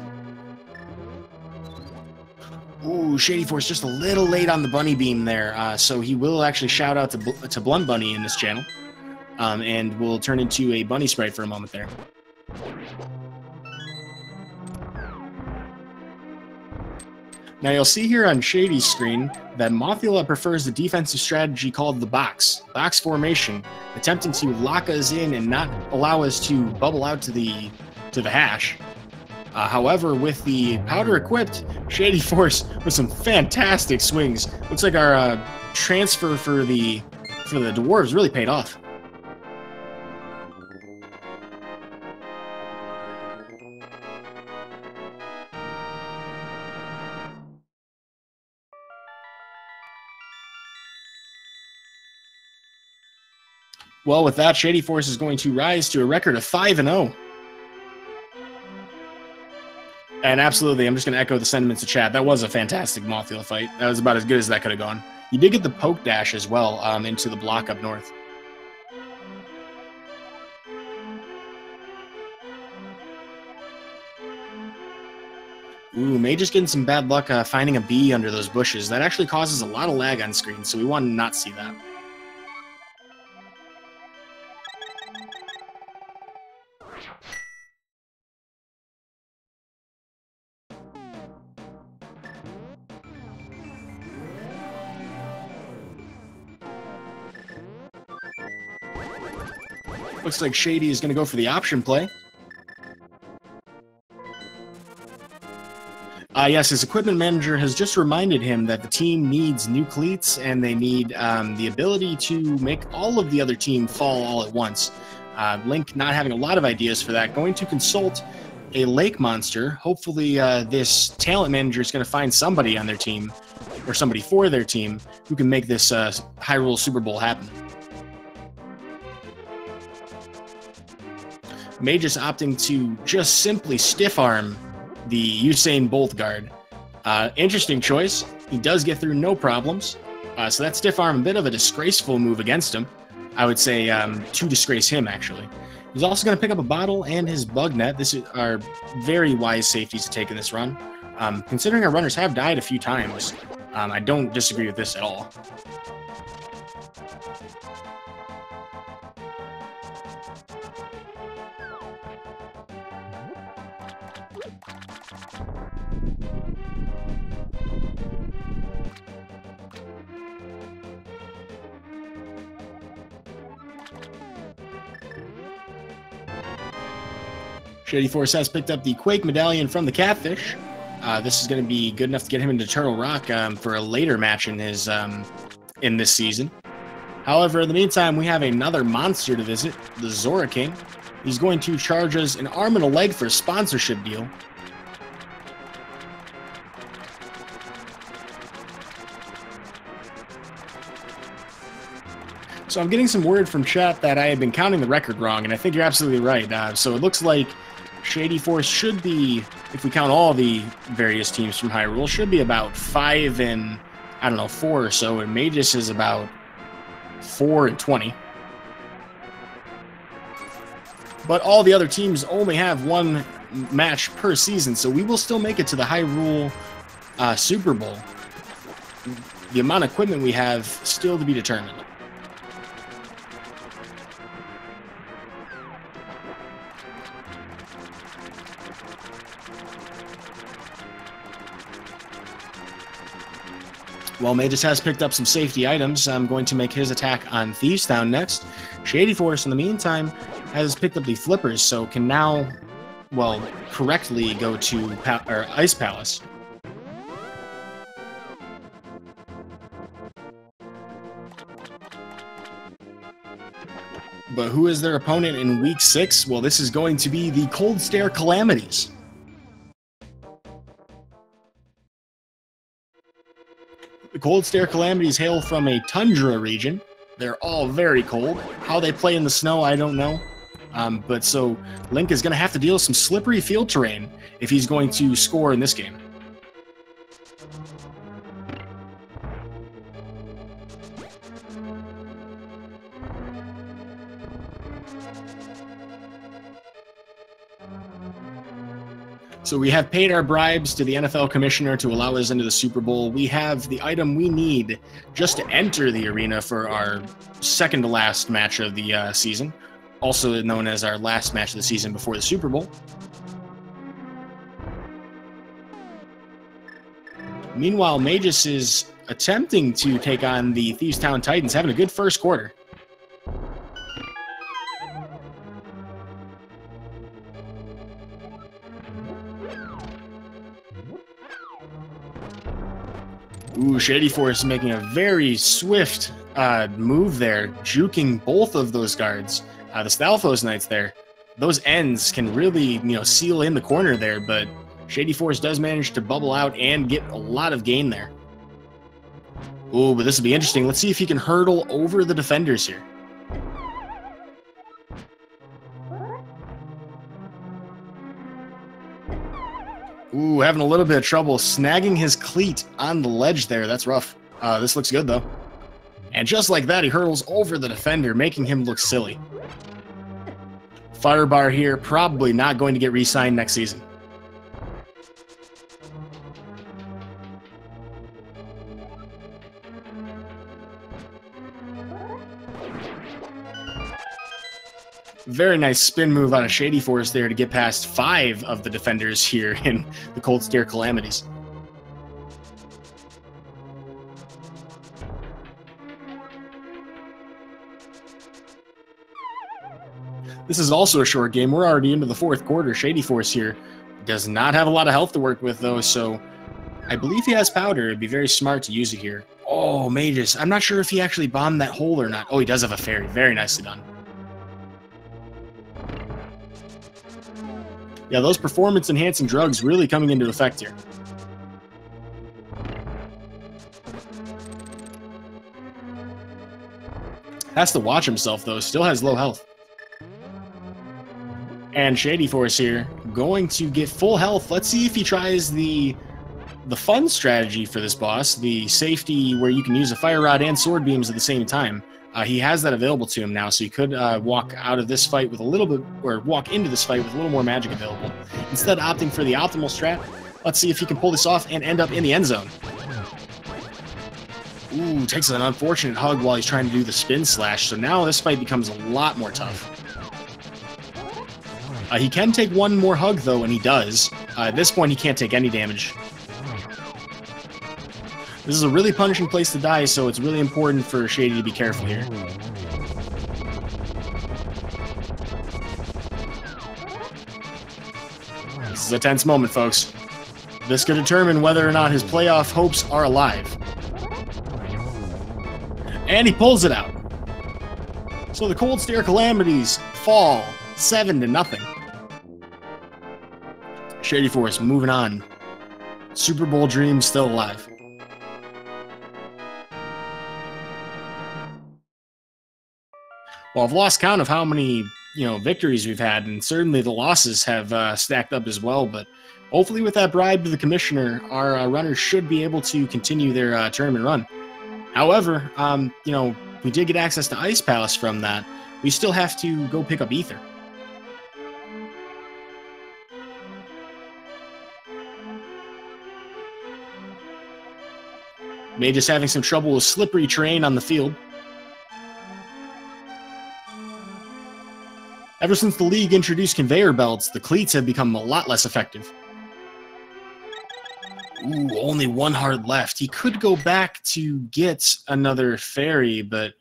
Ooh, Shadyforce just a little late on the bunny beam there. So he will actually shout out to Blunt Bunny in this channel. And will turn into a bunny sprite for a moment there. Now you'll see here on Shady's screen that Mothula prefers the defensive strategy called the box formation, attempting to lock us in and not allow us to bubble out to the hash. However, with the powder equipped, shadyforce with some fantastic swings. Looks like our transfer for the dwarves really paid off. Well, with that, shadyforce is going to rise to a record of 5-0. And absolutely, I'm just going to echo the sentiments of chat. That was a fantastic Mothfield fight. That was about as good as that could have gone. You did get the poke dash as well into the block up north. Ooh, Mageius getting some bad luck finding a bee under those bushes. That actually causes a lot of lag on screen, so we want to not see that. Looks like Shady is going to go for the option play. Yes, his equipment manager has just reminded him that the team needs new cleats and they need the ability to make all of the other team fall all at once. Link not having a lot of ideas for that, going to consult a lake monster. Hopefully this talent manager is going to find somebody on their team, or somebody for their team, who can make this Hyrule Super Bowl happen. Mageius opting to just simply stiff arm the Usain Bolt guard. Interesting choice. He does get through no problems. So that stiff arm, a bit of a disgraceful move against him. I would say to disgrace him, actually. He's also going to pick up a bottle and his bug net. This are very wise safeties to take in this run. Considering our runners have died a few times, I don't disagree with this at all. shadyforce has picked up the Quake Medallion from the Catfish. This is going to be good enough to get him into Turtle Rock for a later match in his in this season. However, in the meantime, we have another monster to visit, the Zora King. He's going to charge us an arm and a leg for a sponsorship deal. So I'm getting some word from chat that I had been counting the record wrong, and I think you're absolutely right. So it looks like shadyforce should be, if we count all the various teams from Hyrule, should be about 5 and, I don't know, 4 or so, and Mageius is about 4 and 20. But all the other teams only have one match per season, so we will still make it to the Hyrule Super Bowl. The amount of equipment we have still to be determined. Well, Mageius has picked up some safety items. I'm going to make his attack on Thieves Town next. shadyforce, in the meantime, has picked up the Flippers, so can now, well, correctly go to Ice Palace. But who is their opponent in Week 6? Well, this is going to be the Cold Stare Calamities. The Cold Stare Calamities hail from a tundra region. They're all very cold. How they play in the snow, I don't know. But so Link is going to have to deal with some slippery field terrain if he's going to score in this game. So we have paid our bribes to the NFL commissioner to allow us into the Super Bowl. We have the item we need just to enter the arena for our second to last match of the season, also known as our last match of the season before the Super Bowl. Meanwhile, Mageius is attempting to take on the Thieves Town Titans, having a good first quarter. Ooh, shadyforce making a very swift move there, juking both of those guards. The Stalfos Knights there. Those ends can really, seal in the corner there, but shadyforce does manage to bubble out and get a lot of gain there. Ooh, but this will be interesting. Let's see if he can hurdle over the defenders here. Ooh, having a little bit of trouble snagging his cleat on the ledge there. That's rough. This looks good, though. And just like that, he hurdles over the defender, making him look silly. Firebar here, probably not going to get re-signed next season. Very nice spin move out of shadyforce there to get past 5 of the defenders here in the Cold Stare Calamities. This is also a short game. We're already into the 4th quarter. shadyforce here does not have a lot of health to work with, though, so I believe he has powder. It'd be very smart to use it here. Oh, Mageius. I'm not sure if he actually bombed that hole or not. Oh, he does have a fairy. Very nicely done. Yeah, those performance-enhancing drugs really coming into effect here. Has to watch himself, though. Still has low health. And shadyforce here, going to get full health. Let's see if he tries the fun strategy for this boss, the safety where you can use a fire rod and sword beams at the same time. He has that available to him now, so he could walk out of this fight with a little bit, or walk into this fight with a little more magic available. Instead of opting for the optimal strat, let's see if he can pull this off and end up in the end zone. Ooh, takes an unfortunate hug while he's trying to do the spin slash, so now this fight becomes a lot more tough. He can take one more hug, though, and he does. At this point, he can't take any damage. This is a really punishing place to die, so it's really important for Shady to be careful here. This is a tense moment, folks. This could determine whether or not his playoff hopes are alive. And he pulls it out. So the Cold Stare Calamities fall 7-0. shadyforce moving on. Super Bowl dreams still alive. Well, I've lost count of how many, victories we've had, and certainly the losses have stacked up as well, but hopefully with that bribe to the commissioner, our runners should be able to continue their tournament run. However, we did get access to Ice Palace from that. We still have to go pick up Ether. Mageius having some trouble with slippery terrain on the field. Ever since the league introduced conveyor belts, the cleats have become a lot less effective. Ooh, only 1 heart left. He could go back to get another fairy, but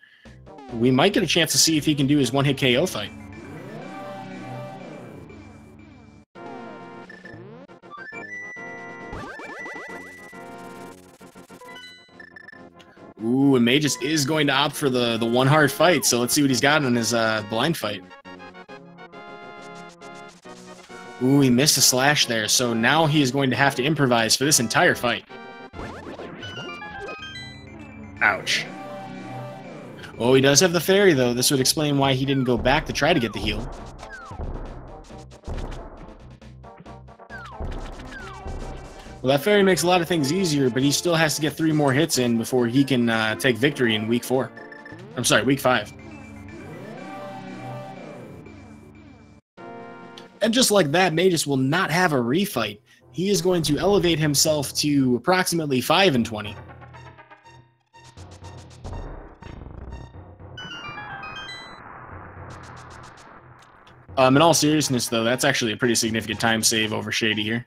we might get a chance to see if he can do his one-hit KO fight. Ooh, and Mageius is going to opt for the 1 heart fight, so let's see what he's got in his blind fight. Ooh, he missed a slash there, so now he is going to have to improvise for this entire fight. Ouch. Oh, he does have the fairy, though. This would explain why he didn't go back to try to get the heal. Well, that fairy makes a lot of things easier, but he still has to get 3 more hits in before he can take victory in week 4. I'm sorry, week 5. And just like that, Mageius will not have a refight. He is going to elevate himself to approximately 5-20. In all seriousness, though, that's actually a pretty significant time save over Shady here.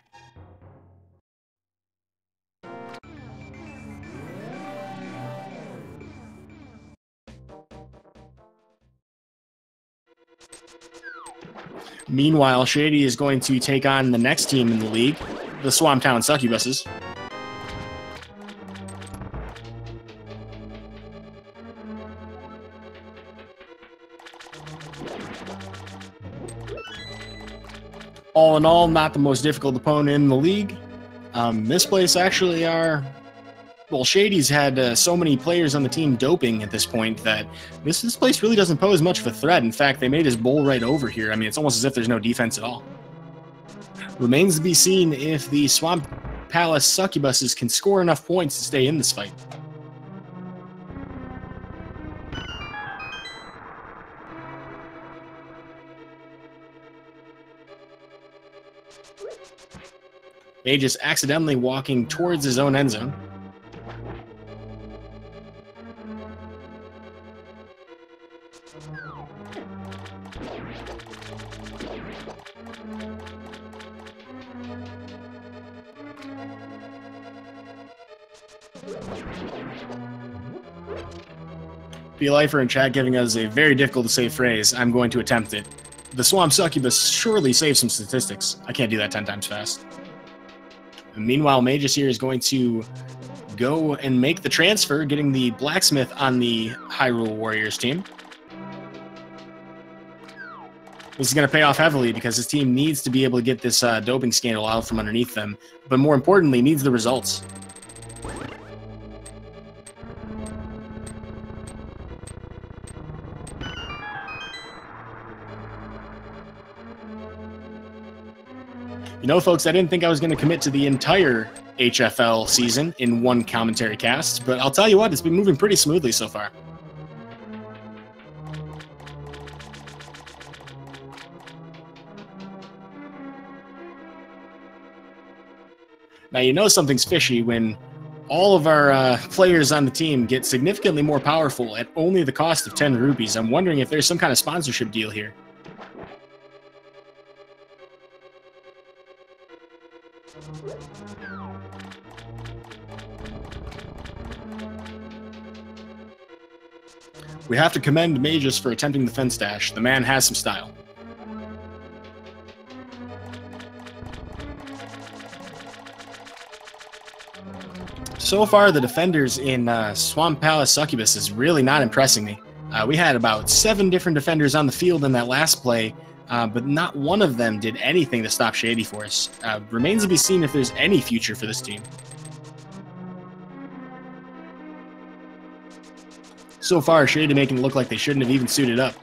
Meanwhile, Shady is going to take on the next team in the league, the Swamptown Succubuses. All in all, not the most difficult opponent in the league. This place actually are... Well, Shady's had so many players on the team doping at this point that this place really doesn't pose much of a threat. In fact, they made his bowl right over here. I mean, it's almost as if there's no defense at all. Remains to be seen if the Swamp Palace Succubuses can score enough points to stay in this fight. Mageius accidentally walking towards his own end zone. B-Lifer in chat giving us a very difficult to say phrase. I'm going to attempt it. The Swamp Succubus surely saves some statistics. I can't do that 10 times fast. And meanwhile, Mageius here is going to go and make the transfer, getting the Blacksmith on the Hyrule Warriors team. This is going to pay off heavily because his team needs to be able to get this doping scandal out from underneath them, but more importantly, needs the results. You know, folks, I didn't think I was going to commit to the entire HFL season in one commentary cast, but I'll tell you what, it's been moving pretty smoothly so far. Now, you know something's fishy when all of our players on the team get significantly more powerful at only the cost of 10 rupees. I'm wondering if there's some kind of sponsorship deal here. We have to commend Mageius for attempting the fence dash. The man has some style. So far, the defenders in Swamp Palace Succubus is really not impressing me. We had about 7 different defenders on the field in that last play, but not one of them did anything to stop Shadyforce. Remains to be seen if there's any future for this team. So far, Shady making it look like they shouldn't have even suited up.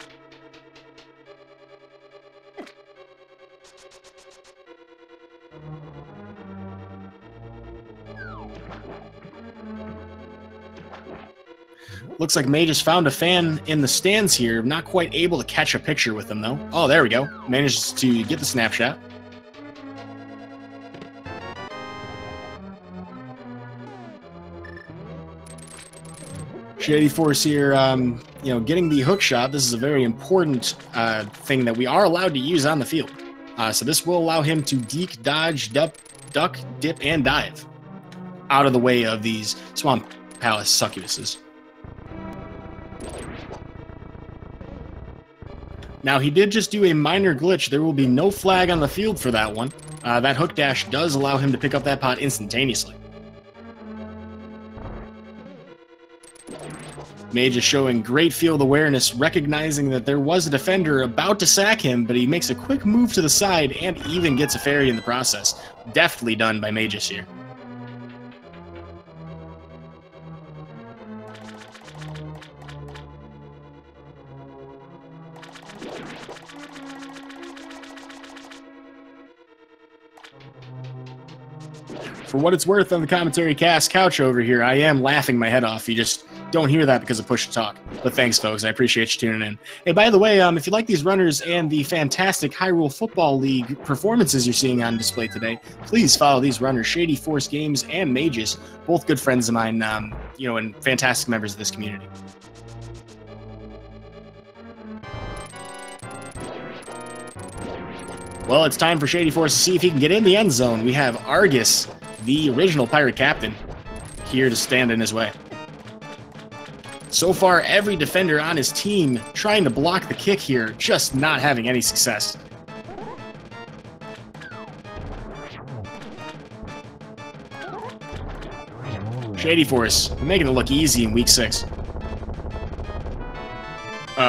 Looks like Mageius found a fan in the stands here. Not quite able to catch a picture with him, though. Oh, there we go. Manages to get the snapshot. Shadyforce here, you know, getting the hook shot. This is a very important thing that we are allowed to use on the field. So this will allow him to deke, dodge, duck, dip, and dive out of the way of these Swamp Palace Succubuses. Now, he did just do a minor glitch. There will be no flag on the field for that one. That hook dash does allow him to pick up that pot instantaneously. Mageius showing great field awareness, recognizing that there was a defender about to sack him, but he makes a quick move to the side and even gets a fairy in the process. Deftly done by Mageius here. For what it's worth on the commentary cast couch over here, I am laughing my head off. You just don't hear that because of push to talk. But thanks, folks. I appreciate you tuning in. Hey, by the way, if you like these runners and the fantastic Hyrule Football League performances you're seeing on display today, please follow these runners, Shadyforce Games and Mageius, both good friends of mine, you know, and fantastic members of this community. Well, it's time for Shadyforce to see if he can get in the end zone. We have Argus, the original pirate captain, here to stand in his way. So far, every defender on his team trying to block the kick here, just not having any success. Shadyforce making it look easy in week 6.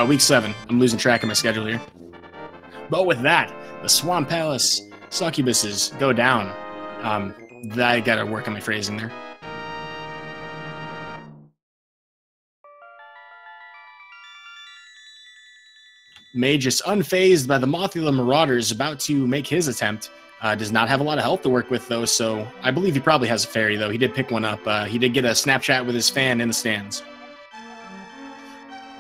Week 7. I'm losing track of my schedule here. But with that, the Swamp Palace succubuses go down. I gotta work on my phrasing there. Mageius, unfazed by the Mothula Marauders, about to make his attempt. Does not have a lot of health to work with, though, so I believe he probably has a fairy, though. He did pick one up. He did get a Snapchat with his fan in the stands.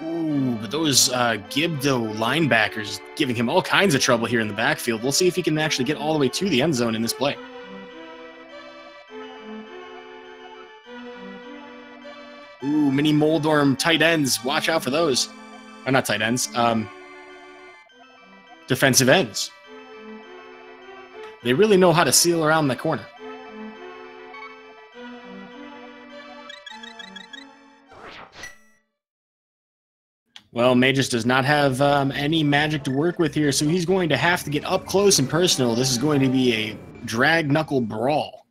Ooh, but those Gibdo linebackers giving him all kinds of trouble here in the backfield. We'll see if he can actually get all the way to the end zone in this play. Ooh, mini Moldorm tight ends. Watch out for those. Or not tight ends. Defensive ends. They really know how to seal around the corner. Well, Mageius does not have any magic to work with here, so he's going to have to get up close and personal. This is going to be a drag knuckle brawl.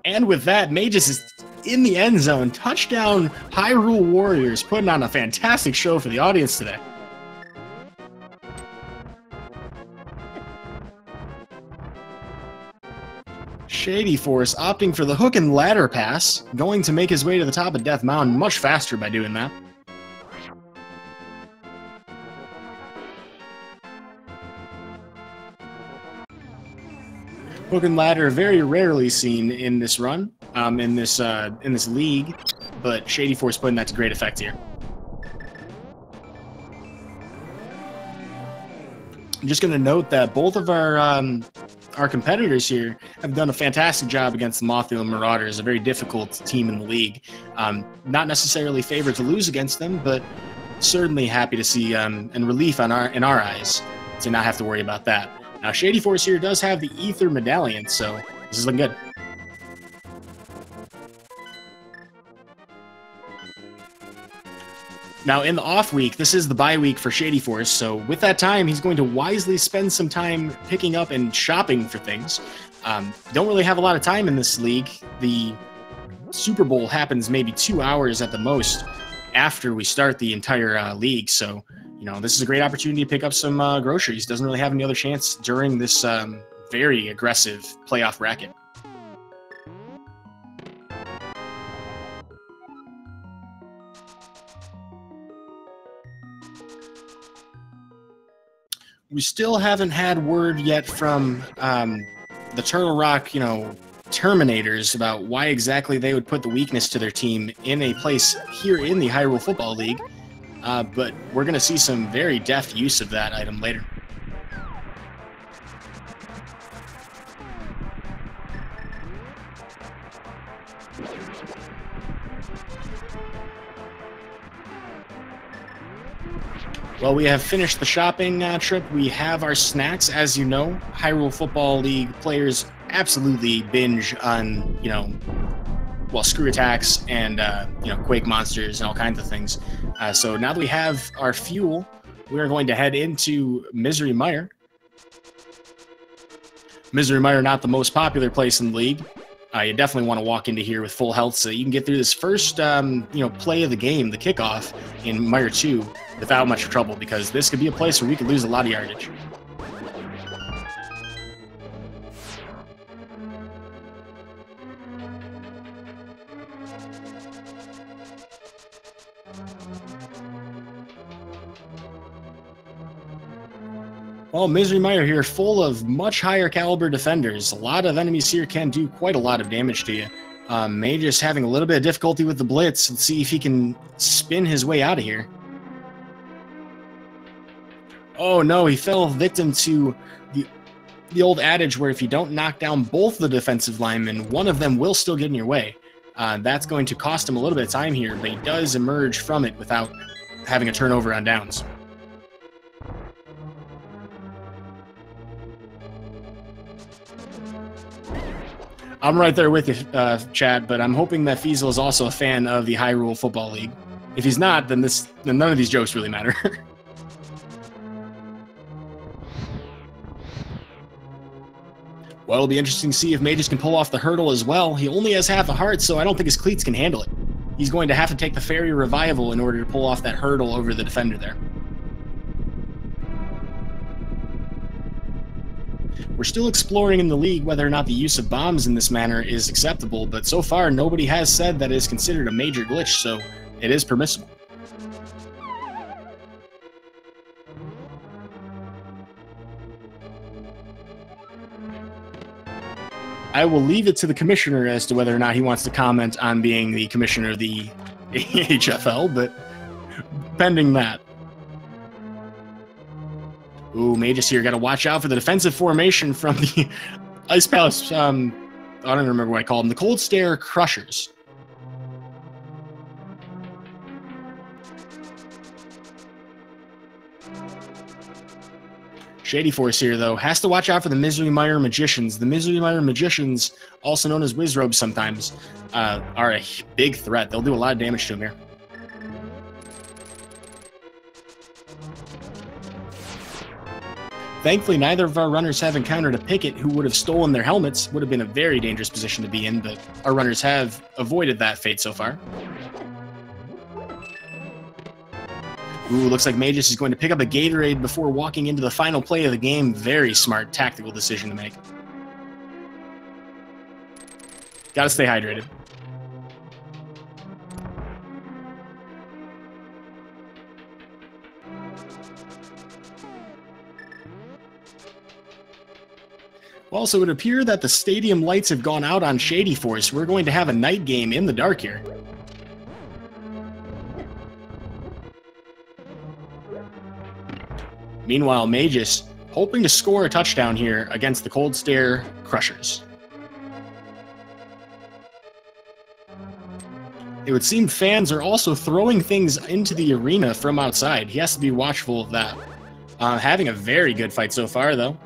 And with that, Mageius is in the end zone. Touchdown, Hyrule Warriors, putting on a fantastic show for the audience today. Shadyforce opting for the hook and ladder pass, going to make his way to the top of Death Mountain much faster by doing that. Hook and ladder very rarely seen in this run, in this league, but Shadyforce putting that to great effect here. I'm just going to note that both of our competitors here have done a fantastic job against the Mothula Marauders, a very difficult team in the league. Not necessarily favored to lose against them, but certainly happy to see and relief in our eyes to not have to worry about that. Now, Shadyforce here does have the Ether Medallion, so this is looking good. Now, in the off week, this is the bye week for Shadyforce, so with that time, he's going to wisely spend some time picking up and shopping for things. Don't really have a lot of time in this league. The Super Bowl happens maybe 2 hours at the most after we start the entire league, so you know, this is a great opportunity to pick up some groceries. Doesn't really have any other chance during this very aggressive playoff bracket. We still haven't had word yet from the Turtle Rock, Terminators about why exactly they would put the weakness to their team in a place here in the Hyrule Football League. But we're going to see some very deft use of that item later. Well, we have finished the shopping trip. We have our snacks. As you know, Hyrule Football League players absolutely binge on, screw attacks and, quake monsters and all kinds of things. So now that we have our fuel, we're going to head into Misery Mire. Misery Mire, not the most popular place in the league. You definitely want to walk into here with full health so you can get through this first, play of the game, the kickoff in Mire 2 without much trouble, because this could be a place where we could lose a lot of yardage. Well, Misery Mire here, full of much higher caliber defenders. A lot of enemies here can do quite a lot of damage to you. Mageius having a little bit of difficulty with the blitz. Let's see if he can spin his way out of here. Oh no, he fell victim to the old adage where if you don't knock down both the defensive linemen, one of them will still get in your way. That's going to cost him a little bit of time here, but he does emerge from it without having a turnover on downs. I'm right there with you, Chad, but I'm hoping that Fiesel is also a fan of the Hyrule Football League. If he's not, then none of these jokes really matter. Well, it'll be interesting to see if Mageius can pull off the hurdle as well. He only has half a heart, so I don't think his cleats can handle it. He's going to have to take the Fairy Revival in order to pull off that hurdle over the defender there. We're still exploring in the league whether or not the use of bombs in this manner is acceptable, but so far nobody has said that it is considered a major glitch, so it is permissible. I will leave it to the commissioner as to whether or not he wants to comment on being the commissioner of the HFL, but pending that. Ooh, Mageius here. Got to watch out for the defensive formation from the Ice Palace. I don't remember what I called them. The Cold Stare Crushers. Shadyforce here, though, has to watch out for the Misery Mire Magicians. The Misery Mire Magicians, also known as Wizrobes sometimes, are a big threat. They'll do a lot of damage to him here. Thankfully, neither of our runners have encountered a picket who would have stolen their helmets. Would have been a very dangerous position to be in, but our runners have avoided that fate so far. Ooh, looks like Mageius is going to pick up a Gatorade before walking into the final play of the game. Very smart tactical decision to make. Gotta stay hydrated. Well, so it would appear that the stadium lights have gone out on Shadyforce. We're going to have a night game in the dark here. Meanwhile, Mageius hoping to score a touchdown here against the Cold Stare Crushers. It would seem fans are also throwing things into the arena from outside. He has to be watchful of that. Having a very good fight so far, though.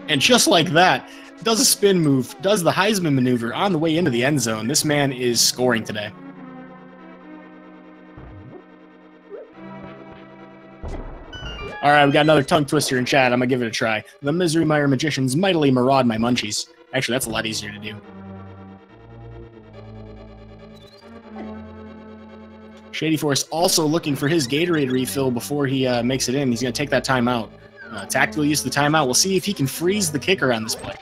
And just like that, does a spin move, does the Heisman maneuver on the way into the end zone. This man is scoring today. All right, we got another tongue twister in chat. I'm going to give it a try. The Misery Mire Magicians mightily maraud my munchies. Actually, that's a lot easier to do. Shadyforce also looking for his Gatorade refill before he makes it in. He's going to take that timeout. Tactical use of the timeout. We'll see if he can freeze the kicker on this play.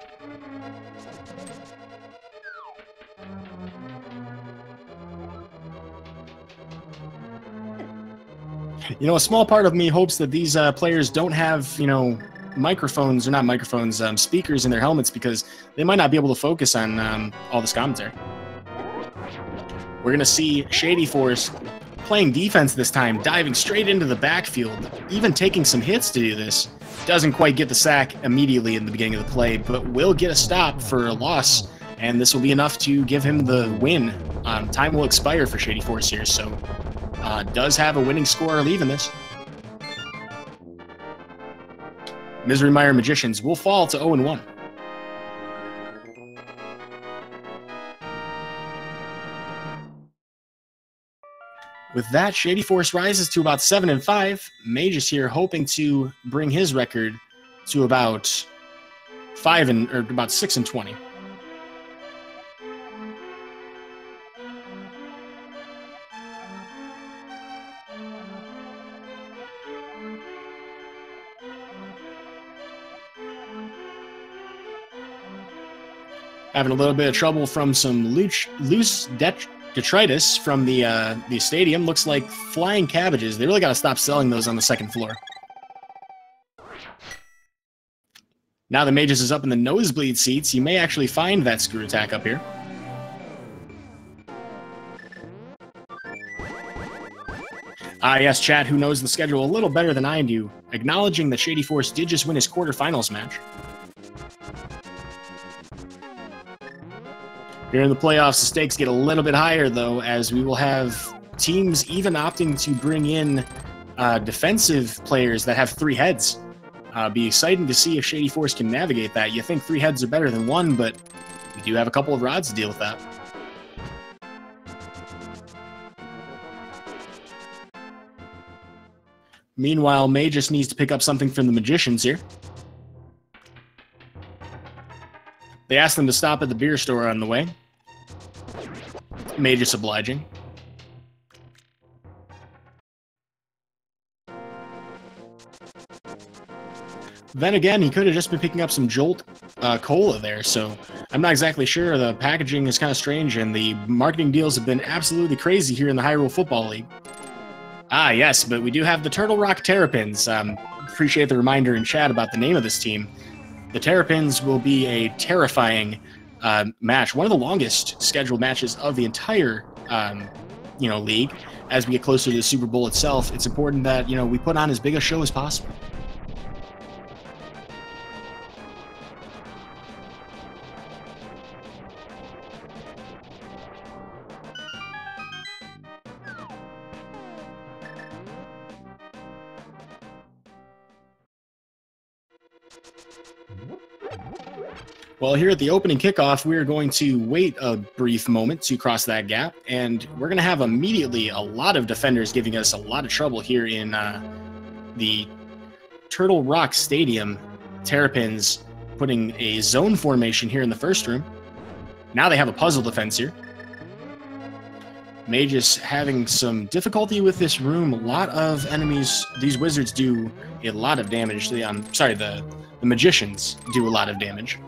You know, a small part of me hopes that these players don't have, you know, microphones, or not microphones, speakers in their helmets, because they might not be able to focus on all this commentary. We're going to see Shadyforce playing defense this time, diving straight into the backfield, even taking some hits to do this. Doesn't quite get the sack immediately in the beginning of the play, but will get a stop for a loss, and this will be enough to give him the win. Time will expire for Shadyforce here, so does have a winning score leaving this. Misery Mire Magicians will fall to 0-1. With that, Shadyforce rises to about 7-5. Mageius here hoping to bring his record to about 6-20. Having a little bit of trouble from some loose detritus from the stadium. Looks like flying cabbages. They really got to stop selling those on the second floor. Now that Mageius is up in the nosebleed seats, you may actually find that screw attack up here. Yes, chat, who knows the schedule a little better than I do, acknowledging that Shadyforce did just win his quarterfinals match. Here in the playoffs, the stakes get a little bit higher, though, as we will have teams even opting to bring in defensive players that have 3 heads. Be exciting to see if Shadyforce can navigate that. You think 3 heads are better than 1, but we do have a couple of rods to deal with that. Meanwhile, Mageius needs to pick up something from the Magicians here. They asked them to stop at the beer store on the way. Mageius obliging. Then again, he could have just been picking up some Jolt cola there, so I'm not exactly sure. The packaging is kind of strange, and the marketing deals have been absolutely crazy here in the Hyrule Football League. Ah, yes, but we do have the Turtle Rock Terrapins. Appreciate the reminder in chat about the name of this team. The Terrapins will be a terrifying match, one of the longest scheduled matches of the entire league. As we get closer to the Super Bowl itself, it's important that we put on as big a show as possible. Well, here at the opening kickoff, we're going to wait a brief moment to cross that gap, and we're going to have immediately a lot of defenders giving us a lot of trouble here in the Turtle Rock Stadium. Terrapins putting a zone formation here in the first room. Now they have a puzzle defense here. Mageius having some difficulty with this room. A lot of enemies. These wizards do a lot of damage. The magicians do a lot of damage.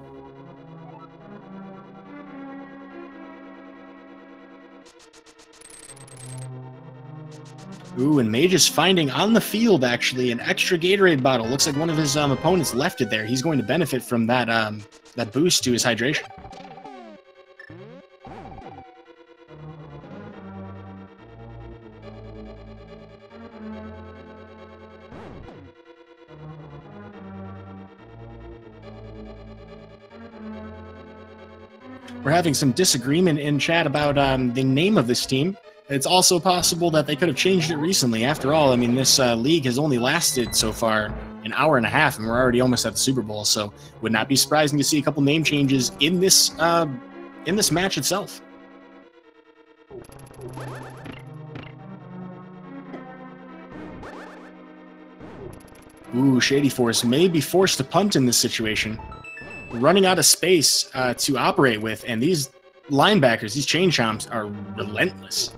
Ooh, and Mageius finding on the field, actually, an extra Gatorade bottle. Looks like one of his opponents left it there. He's going to benefit from that, that boost to his hydration. We're having some disagreement in chat about the name of this team. It's also possible that they could have changed it recently. After all, I mean, this league has only lasted so far an hour and a half, and we're already almost at the Super Bowl. So, would not be surprising to see a couple name changes in this match itself. Ooh, shadyforce may be forced to punt in this situation, running out of space to operate with, and these linebackers, these chain chomps, are relentless.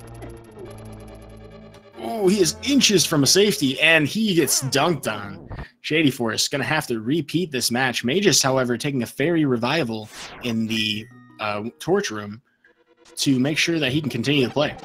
Oh, he is inches from a safety, and he gets dunked on. shadyforce going to have to repeat this match. Mageius, however, taking a fairy revival in the torch room to make sure that he can continue to play.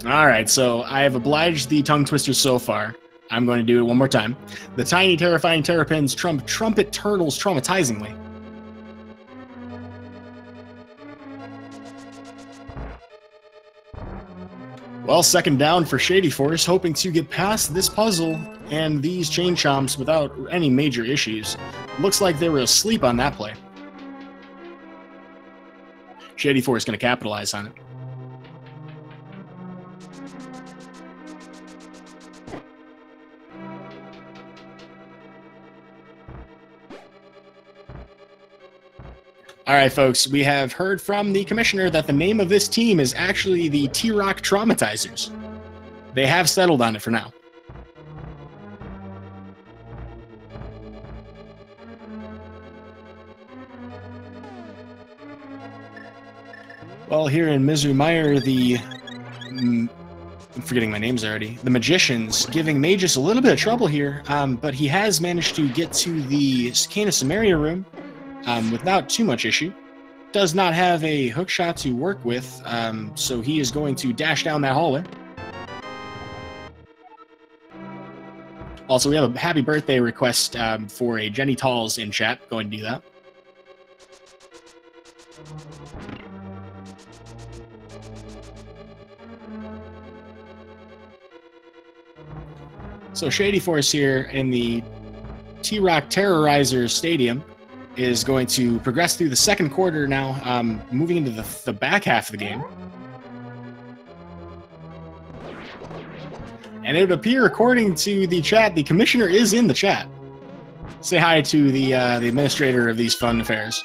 All right, so I have obliged the tongue twisters so far. I'm going to do it one more time. The tiny, terrifying terrapins trumpet turtles traumatizingly. Well, second down for shadyforce, hoping to get past this puzzle and these chain chomps without any major issues. Looks like they were asleep on that play. shadyforce going to capitalize on it. All right, folks, we have heard from the commissioner that the name of this team is actually the T-Rock Traumatizers. They have settled on it for now. Well, here in Mizumire, I'm forgetting my names already. The magicians giving Mageius a little bit of trouble here, but he has managed to get to the Cana Samaria room without too much issue. Does not have a hook shot to work with, so he is going to dash down that hallway. Also, we have a happy birthday request for a Jenny Talls in chat. Going to do that. So shadyforce here in the T-Rock Terrorizer Stadium is going to progress through the second quarter now, moving into the back half of the game. And it would appear, according to the chat, the commissioner is in the chat. Say hi to the administrator of these fun affairs.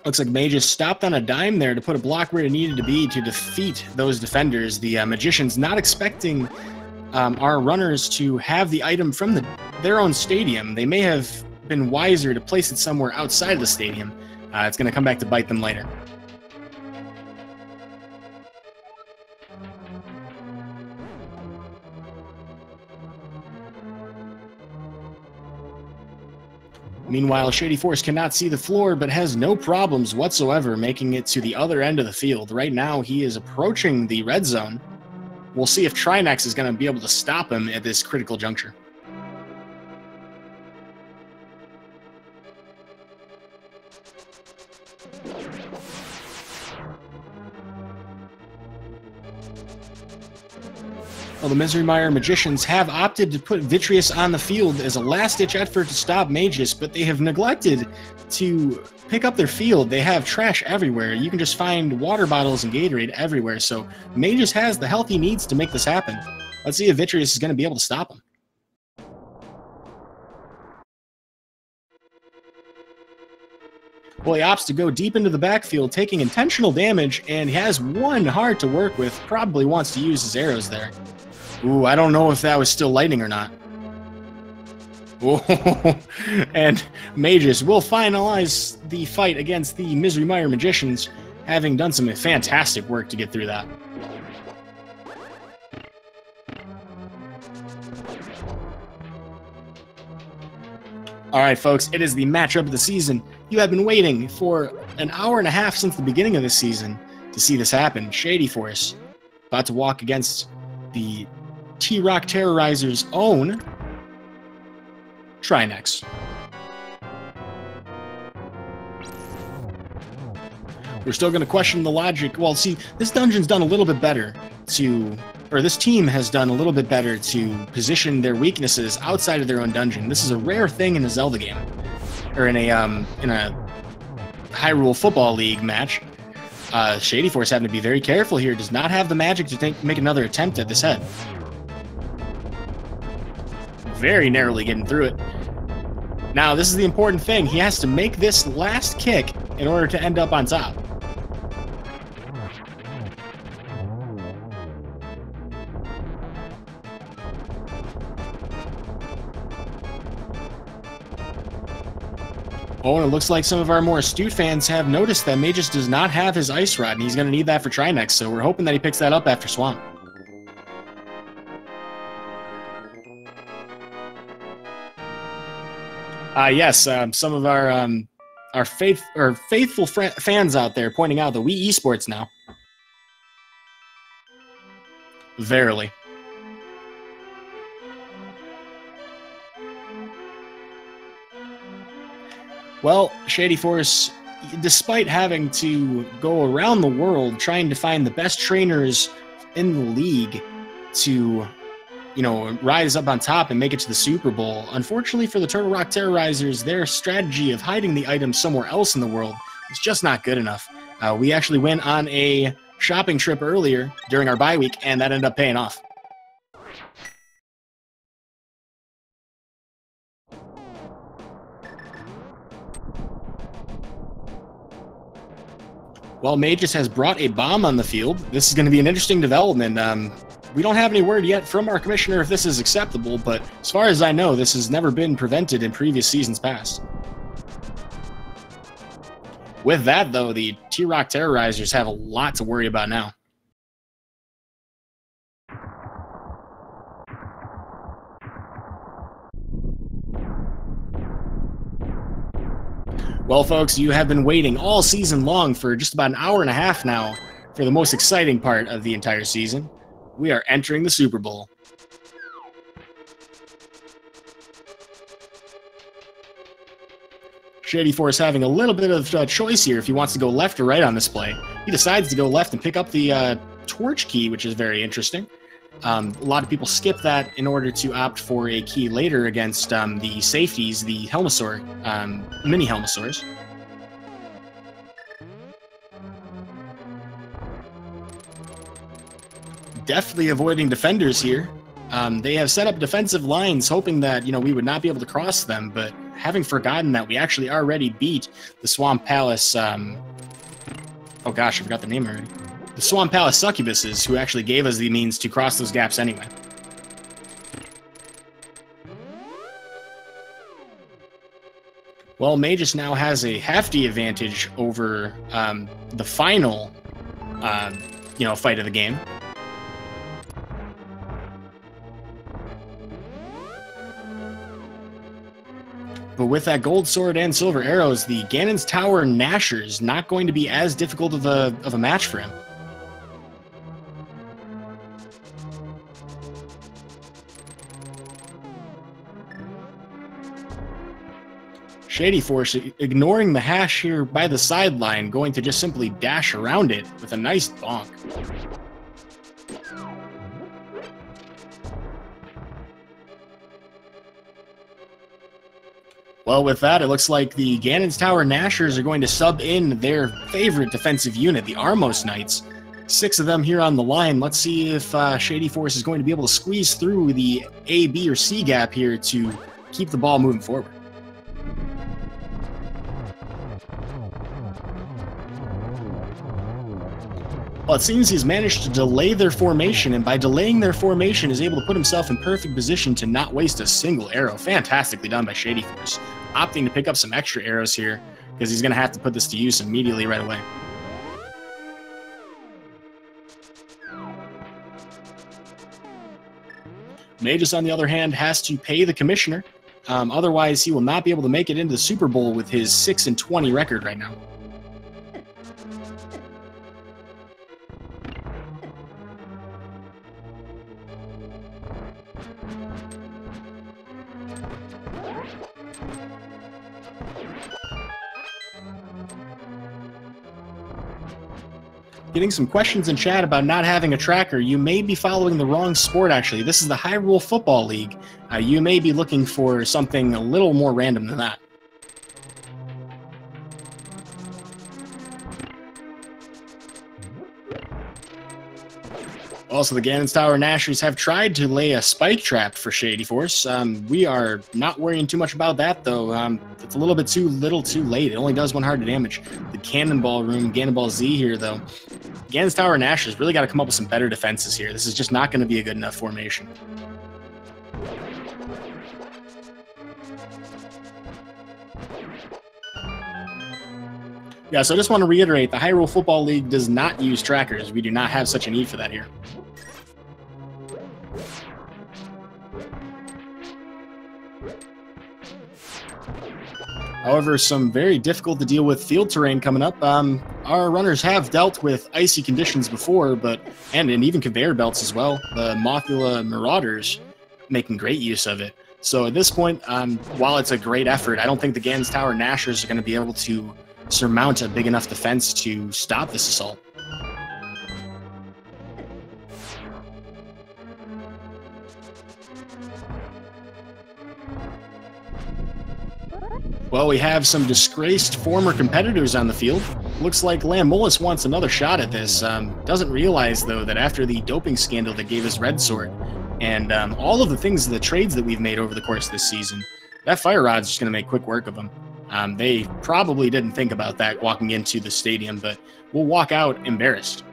Looks like Mageius stopped on a dime there to put a block where it needed to be to defeat those defenders. The Magicians not expecting our runners to have the item from their own stadium. They may have been wiser to place it somewhere outside of the stadium. It's going to come back to bite them later. Meanwhile, shadyforce cannot see the floor, but has no problems whatsoever making it to the other end of the field. Right now, he is approaching the red zone. We'll see if Trinex is going to be able to stop him at this critical juncture. Well, the Misery Mire Magicians have opted to put Vitreous on the field as a last-ditch effort to stop Mageius, but they have neglected to pick up their field. They have trash everywhere. You can just find water bottles and Gatorade everywhere, so Mageius has the health he needs to make this happen. Let's see if Vitreous is going to be able to stop him. Well, he opts to go deep into the backfield, taking intentional damage, and he has one heart to work with. Probably wants to use his arrows there. Ooh, I don't know if that was still lightning or not. Ooh, and Mageius will finalize the fight against the Misery Mire Magicians, having done some fantastic work to get through that. All right, folks, it is the matchup of the season. You have been waiting for an hour and a half since the beginning of this season to see this happen. Shadyforce about to walk against the T-Rock Terrorizer's own Trinex. We're still going to question the logic. Well, see, this dungeon's done a little bit better this team has done a little bit better to position their weaknesses outside of their own dungeon. This is a rare thing in a Zelda game, or in a Hyrule Football League match. Shadyforce having to be very careful here. Does not have the magic to make another attempt at this head. Very narrowly getting through it. Now, this is the important thing. He has to make this last kick in order to end up on top. Oh, and it looks like some of our more astute fans have noticed that Mageius does not have his Ice Rod, and he's going to need that for Trinex, so we're hoping that he picks that up after Swamp. Yes, some of our faithful fans out there pointing out that we esports now. Verily. Well, Shadyforce, despite having to go around the world trying to find the best trainers in the league to, rise up on top and make it to the Super Bowl, unfortunately for the Turtle Rock Terrorizers, their strategy of hiding the item somewhere else in the world is just not good enough. We actually went on a shopping trip earlier during our bye week, and that ended up paying off. Well, Mageius has brought a bomb on the field. This is going to be an interesting development. We don't have any word yet from our commissioner if this is acceptable, but as far as I know, this has never been prevented in previous seasons past. With that, though, the T-Rock Terrorizers have a lot to worry about now. Well, folks, you have been waiting all season long for just about an hour and a half now for the most exciting part of the entire season. We are entering the Super Bowl. Shadyforce having a little bit of choice here if he wants to go left or right on this play. He decides to go left and pick up the torch key, which is very interesting. A lot of people skip that in order to opt for a key later against the safeties, the Helmosaur, mini Helmosaurs. Definitely avoiding defenders here. They have set up defensive lines hoping that, we would not be able to cross them, but having forgotten that we actually already beat the Swamp Palace. Oh gosh, I forgot the name already. The Swamp Palace succubuses, who actually gave us the means to cross those gaps anyway. Well, Mageius now has a hefty advantage over the final, fight of the game. But with that gold sword and silver arrows, the Ganon's Tower Gnashers not going to be as difficult of a match for him. Shadyforce, ignoring the hash here by the sideline, going to just simply dash around it with a nice bonk. Well, with that, it looks like the Ganon's Tower Gnashers are going to sub in their favorite defensive unit, the Armos Knights. 6 of them here on the line. Let's see if Shadyforce is going to be able to squeeze through the A, B, or C gap here to keep the ball moving forward. Well, it seems he's managed to delay their formation, and by delaying their formation is able to put himself in perfect position to not waste a single arrow. Fantastically done by Shadyforce, opting to pick up some extra arrows here, because he's going to have to put this to use immediately right away. Mageius, on the other hand, has to pay the commissioner. Otherwise, he will not be able to make it into the Super Bowl with his 6-20 record right now. Getting some questions in chat about not having a tracker. You may be following the wrong sport, actually. This is the Hyrule Football League. You may be looking for something a little more random than that. Also, the Ganon's Tower Gnashers have tried to lay a spike trap for Shadyforce. We are not worrying too much about that, though. It's a little bit too late. It only does 1 heart of damage. The Cannonball Room, Cannonball Z here, though. Ganon's Tower Gnashers really got to come up with some better defenses here. This is just not going to be a good enough formation. Yeah, so I just want to reiterate, the Hyrule Football League does not use trackers. We do not have such a need for that here. However, some very difficult to deal with field terrain coming up. Our runners have dealt with icy conditions before, and even conveyor belts as well. The Mothula Marauders making great use of it. So at this point, while it's a great effort, I don't think the Ganon's Tower Gnashers are going to be able to surmount a big enough defense to stop this assault. Well, we have some disgraced former competitors on the field. Looks like Lamolus wants another shot at this. Doesn't realize, though, that after the doping scandal that gave us Red Sword, and all of the trades that we've made over the course of this season, that Fire Rod's just going to make quick work of them. They probably didn't think about that walking into the stadium, but we'll walk out embarrassed.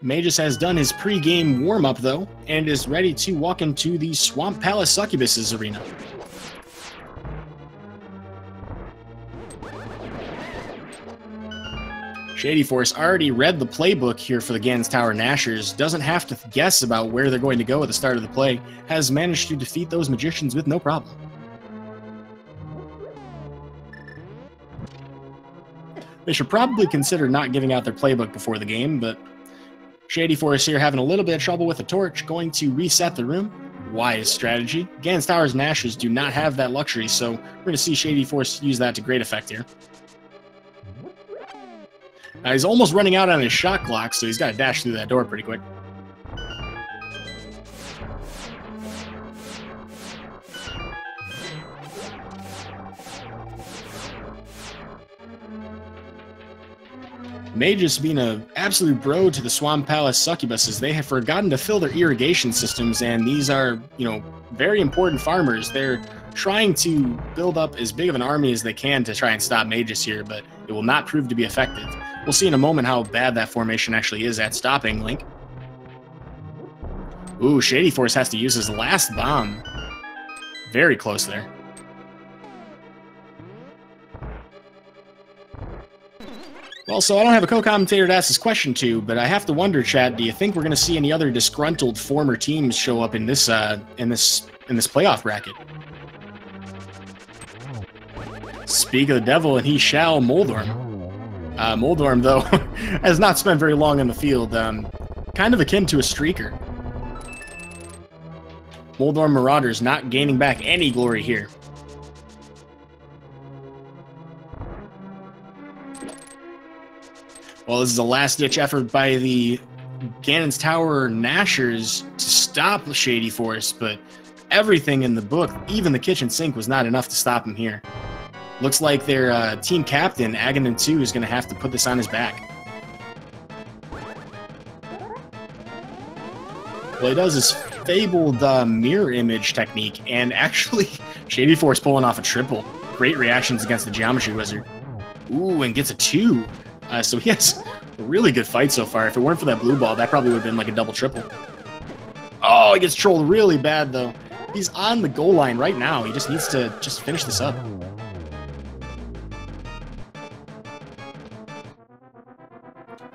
Mageius has done his pre-game warm-up, though, and is ready to walk into the Swamp Palace Succubuses arena. Shadyforce already read the playbook here for the Ganon's Tower Gnashers, doesn't have to guess about where they're going to go at the start of the play, has managed to defeat those magicians with no problem. They should probably consider not giving out their playbook before the game, but Shadyforce here having a little bit of trouble with the torch, going to reset the room. Wise strategy. Ganon's Tower Gnashers do not have that luxury, so we're going to see Shadyforce use that to great effect here. He's almost running out on his shot clock, so he's got to dash through that door pretty quick. Mageius being an absolute bro to the Swamp Palace succubuses. They have forgotten to fill their irrigation systems, and these are, very important farmers. They're trying to build up as big of an army as they can to try and stop Mageius here, but it will not prove to be effective. We'll see in a moment how bad that formation actually is at stopping Link. Ooh, Shadyforce has to use his last bomb. Very close there. Well, so I don't have a co-commentator to ask this question to, but I have to wonder, chat, do you think we're going to see any other disgruntled former teams show up in this playoff bracket? Speak of the devil, and he shall, Moldorm. Moldorm, though, has not spent very long on the field. Kind of akin to a streaker. Moldorm Marauders not gaining back any glory here. Well, this is a last-ditch effort by the Ganon's Tower Nashers to stop Shadyforce, but everything in the book, even the kitchen sink, was not enough to stop him here. Looks like their team captain, Aghanim 2, is going to have to put this on his back. Well, he does his fabled mirror image technique, and actually, Shadyforce pulling off a triple. Great reactions against the Geometry Wizard. Ooh, and gets a 2. So he has a really good fight so far. If it weren't for that blue ball, that probably would have been like a double-triple. Oh, he gets trolled really bad, though. He's on the goal line right now. He just needs to finish this up.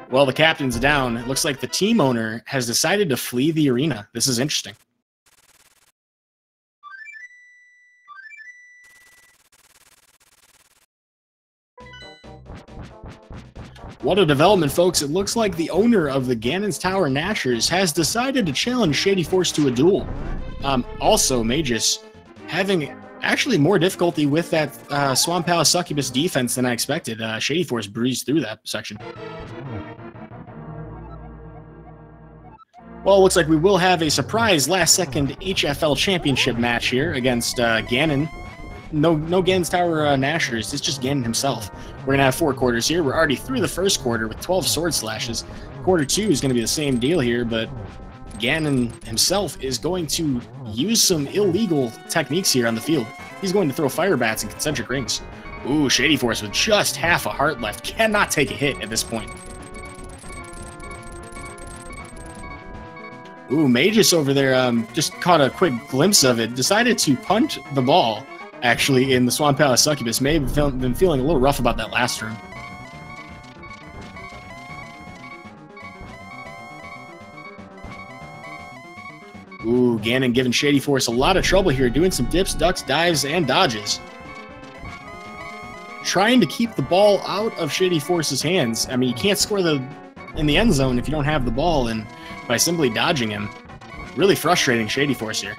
Well, the captain's down. It looks like the team owner has decided to flee the arena. This is interesting. What a development, folks. It looks like the owner of the Ganon's Tower Nashers has decided to challenge Shadyforce to a duel. Also, Mageius having actually more difficulty with that Swamp Palace Succubus defense than I expected. Shadyforce breezed through that section. Well, it looks like we will have a surprise last-second HFL championship match here against Ganon. No Ganon's Tower Nashers. It's just Ganon himself. We're going to have 4 quarters here. We're already through the first quarter with 12 sword slashes. Quarter 2 is going to be the same deal here, but Ganon himself is going to use some illegal techniques here on the field. He's going to throw fire bats and concentric rings. Ooh, Shadyforce with just half a heart left. Cannot take a hit at this point. Ooh, Mageius over there just caught a quick glimpse of it. Decided to punt the ball, actually, in the Swamp Palace Succubus. May have been feeling a little rough about that last room. Ooh, Ganon giving Shadyforce a lot of trouble here, doing some dips, ducks, dives, and dodges. Trying to keep the ball out of Shadyforce's hands. I mean, you can't score in the end zone if you don't have the ball, and by simply dodging him. Really frustrating Shadyforce here.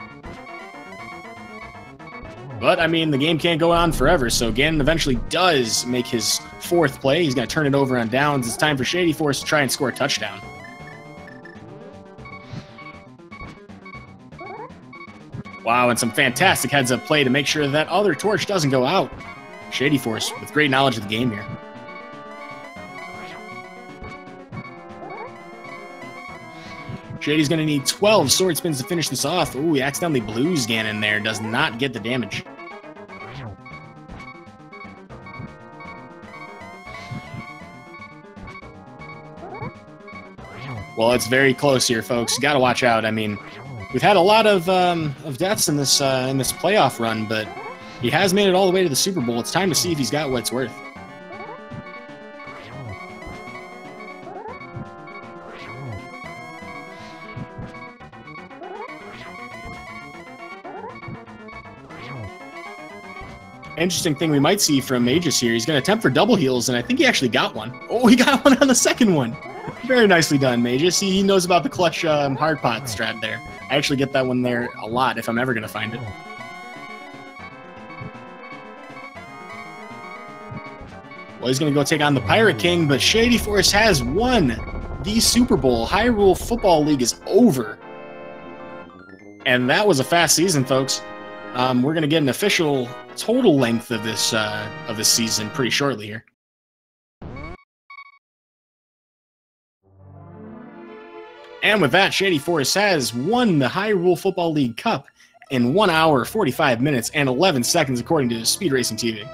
But, I mean, the game can't go on forever, so Ganon eventually does make his 4th play. He's going to turn it over on downs. It's time for Shadyforce to try and score a touchdown. Wow, and some fantastic heads-up play to make sure that other torch doesn't go out. Shadyforce with great knowledge of the game here. Shady's going to need 12 sword spins to finish this off. Ooh, he accidentally blues Ganon there. Does not get the damage. Well, it's very close here, folks. You got to watch out. I mean, we've had a lot of deaths in this playoff run, but he has made it all the way to the Super Bowl. It's time to see if he's got what it's worth. Interesting thing we might see from Mageius here. He's going to attempt for double heals, and I think he actually got one. Oh, he got one on the second one. Very nicely done, Mageius. He knows about the clutch hard pot strat there. I actually get that one there a lot if I'm ever going to find it. Well, he's going to go take on the Pirate King, but Shadyforce has won the Super Bowl. Hyrule Football League is over. And that was a fast season, folks. We're going to get an official total length of this season pretty shortly here. And with that, Shady Force has won the Hyrule Football League Cup in 1 hour, 45 minutes, and 11 seconds, according to Speed Racing TV.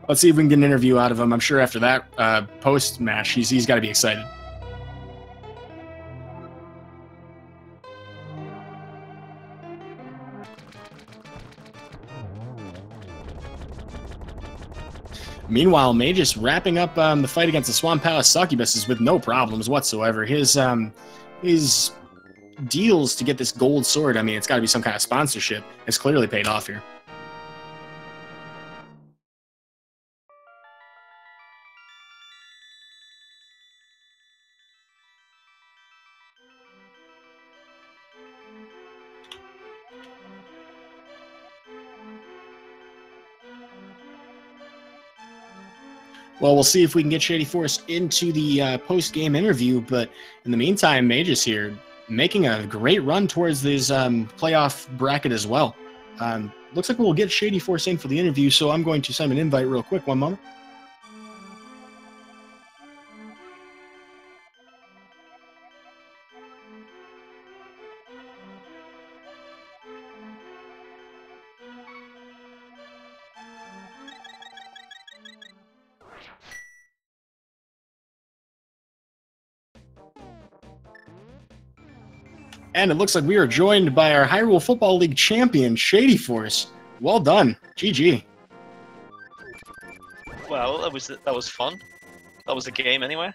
Let's see if we can get an interview out of him. I'm sure after that post-match, he's got to be excited. Meanwhile, Mageius wrapping up the fight against the Swamp Palace Succubuses with no problems whatsoever. His deals to get this gold sword, I mean, it's got to be some kind of sponsorship, has clearly paid off here. Well, we'll see if we can get Shady Force into the post-game interview, but in the meantime, Mageius here making a great run towards this playoff bracket as well. Looks like we'll get Shady Force in for the interview, so I'm going to send an invite real quick. One moment. And it looks like we are joined by our Hyrule Football League champion, Shady Force. Well done. GG. Well, that was fun. That was the game anyway.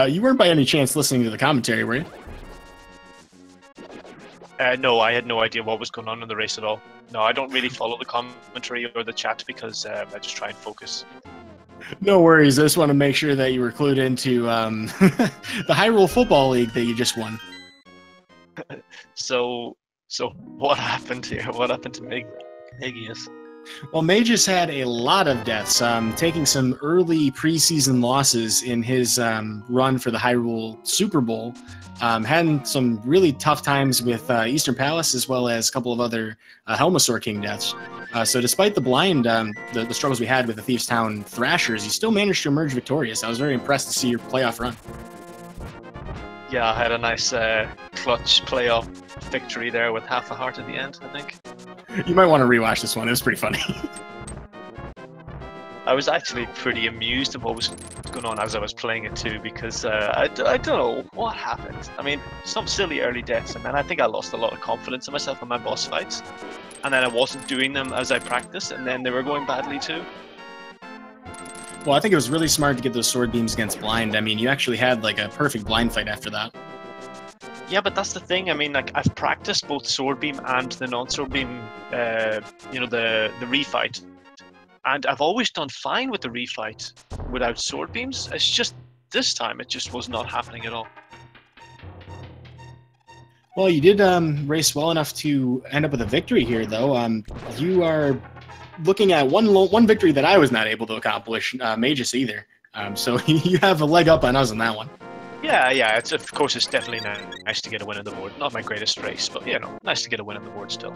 You weren't by any chance listening to the commentary, were you? No, I had no idea what was going on in the race at all. No, I don't really follow the commentary or the chat because I just try and focus. No worries. I just want to make sure that you were clued into the Hyrule Football League that you just won. So what happened here? What happened to Mageius? Well, Mageius had a lot of deaths, taking some early preseason losses in his run for the Hyrule Super Bowl. Had some really tough times with Eastern Palace as well as a couple of other Helmasaur King deaths. So despite the blind, the struggles we had with the Thieves Town Thrashers, you still managed to emerge victorious. I was very impressed to see your playoff run. Yeah, I had a nice clutch playoff victory there with half a heart at the end, I think. You might want to rewatch this one. It was pretty funny. I was actually pretty amused at what was going on as I was playing it too, because I don't know what happened. I mean, some silly early deaths, and then I think I lost a lot of confidence in myself in my boss fights. And then I wasn't doing them as I practiced, and then they were going badly too. Well, I think it was really smart to get those sword beams against blind. I mean, you actually had like a perfect blind fight after that. Yeah, but that's the thing. I mean, like, I've practiced both sword beam and the non-sword beam, you know, the refight. And I've always done fine with the refight without sword beams. It's just this time it just was not happening at all. Well, you did race well enough to end up with a victory here, though. You are looking at one victory that I was not able to accomplish, Mageius either. So you have a leg up on us on that one. Yeah, it's of course it's definitely nice to get a win on the board. Not my greatest race, but you know, nice to get a win on the board still.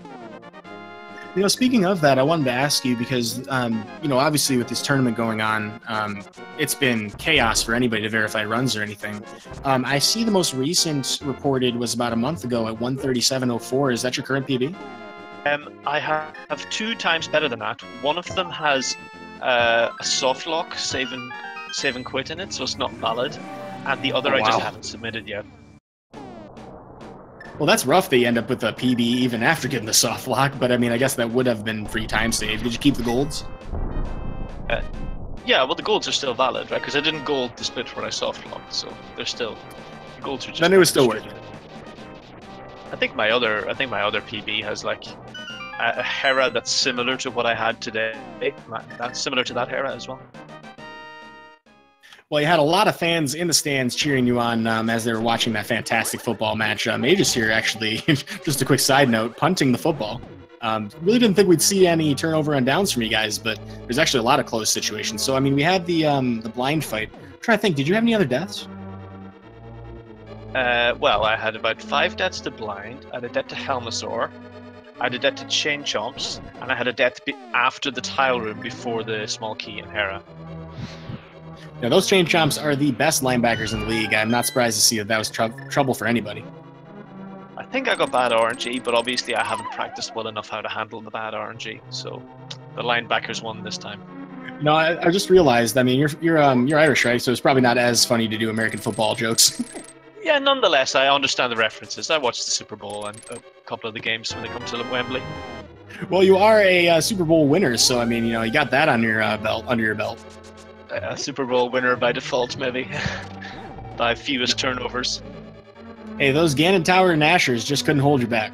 You know, speaking of that, I wanted to ask you because, you know, obviously with this tournament going on, it's been chaos for anybody to verify runs or anything. I see the most recent reported was about a month ago at 137.04. Is that your current PB? I have 2 times better than that. One of them has a soft lock, save and quit in it, so it's not valid. And the other I just haven't submitted yet. Well, that's rough that you end up with a PB even after getting the soft lock, but I mean, I guess that would have been free time save. Did you keep the golds? Yeah, well, the golds are still valid, right? Because I didn't gold the split where I soft locked, so they're still... The golds are just... Then it was still worth it. I think my other PB has like a Hera that's similar to what I had today. That's similar to that Hera as well. Well, you had a lot of fans in the stands cheering you on as they were watching that fantastic football match. Mageius here, actually, just a quick side note, punting the football. Really didn't think we'd see any turnover on downs from you guys, but there's actually a lot of close situations. So, I mean, we had the blind fight. I'm trying to think, did you have any other deaths? Well, I had about 5 deaths to blind, I had a death to Helmasaur, I had a death to Chain Chomps, and I had a death after the tile room before the small key in Hera. Now, those chain chomps are the best linebackers in the league. I'm not surprised to see that was trouble for anybody. I think I got bad RNG, but obviously I haven't practiced well enough how to handle the bad RNG. So the linebackers won this time. No, I just realized. I mean, you're Irish, right? So it's probably not as funny to do American football jokes. Yeah, nonetheless, I understand the references. I watched the Super Bowl and a couple of the games when they come to Wembley. Well, you are a Super Bowl winner, so I mean, you got that on your belt, under your belt. A Super Bowl winner by default, maybe, by fewest turnovers. Hey, those Gannon Tower Nashers just couldn't hold you back.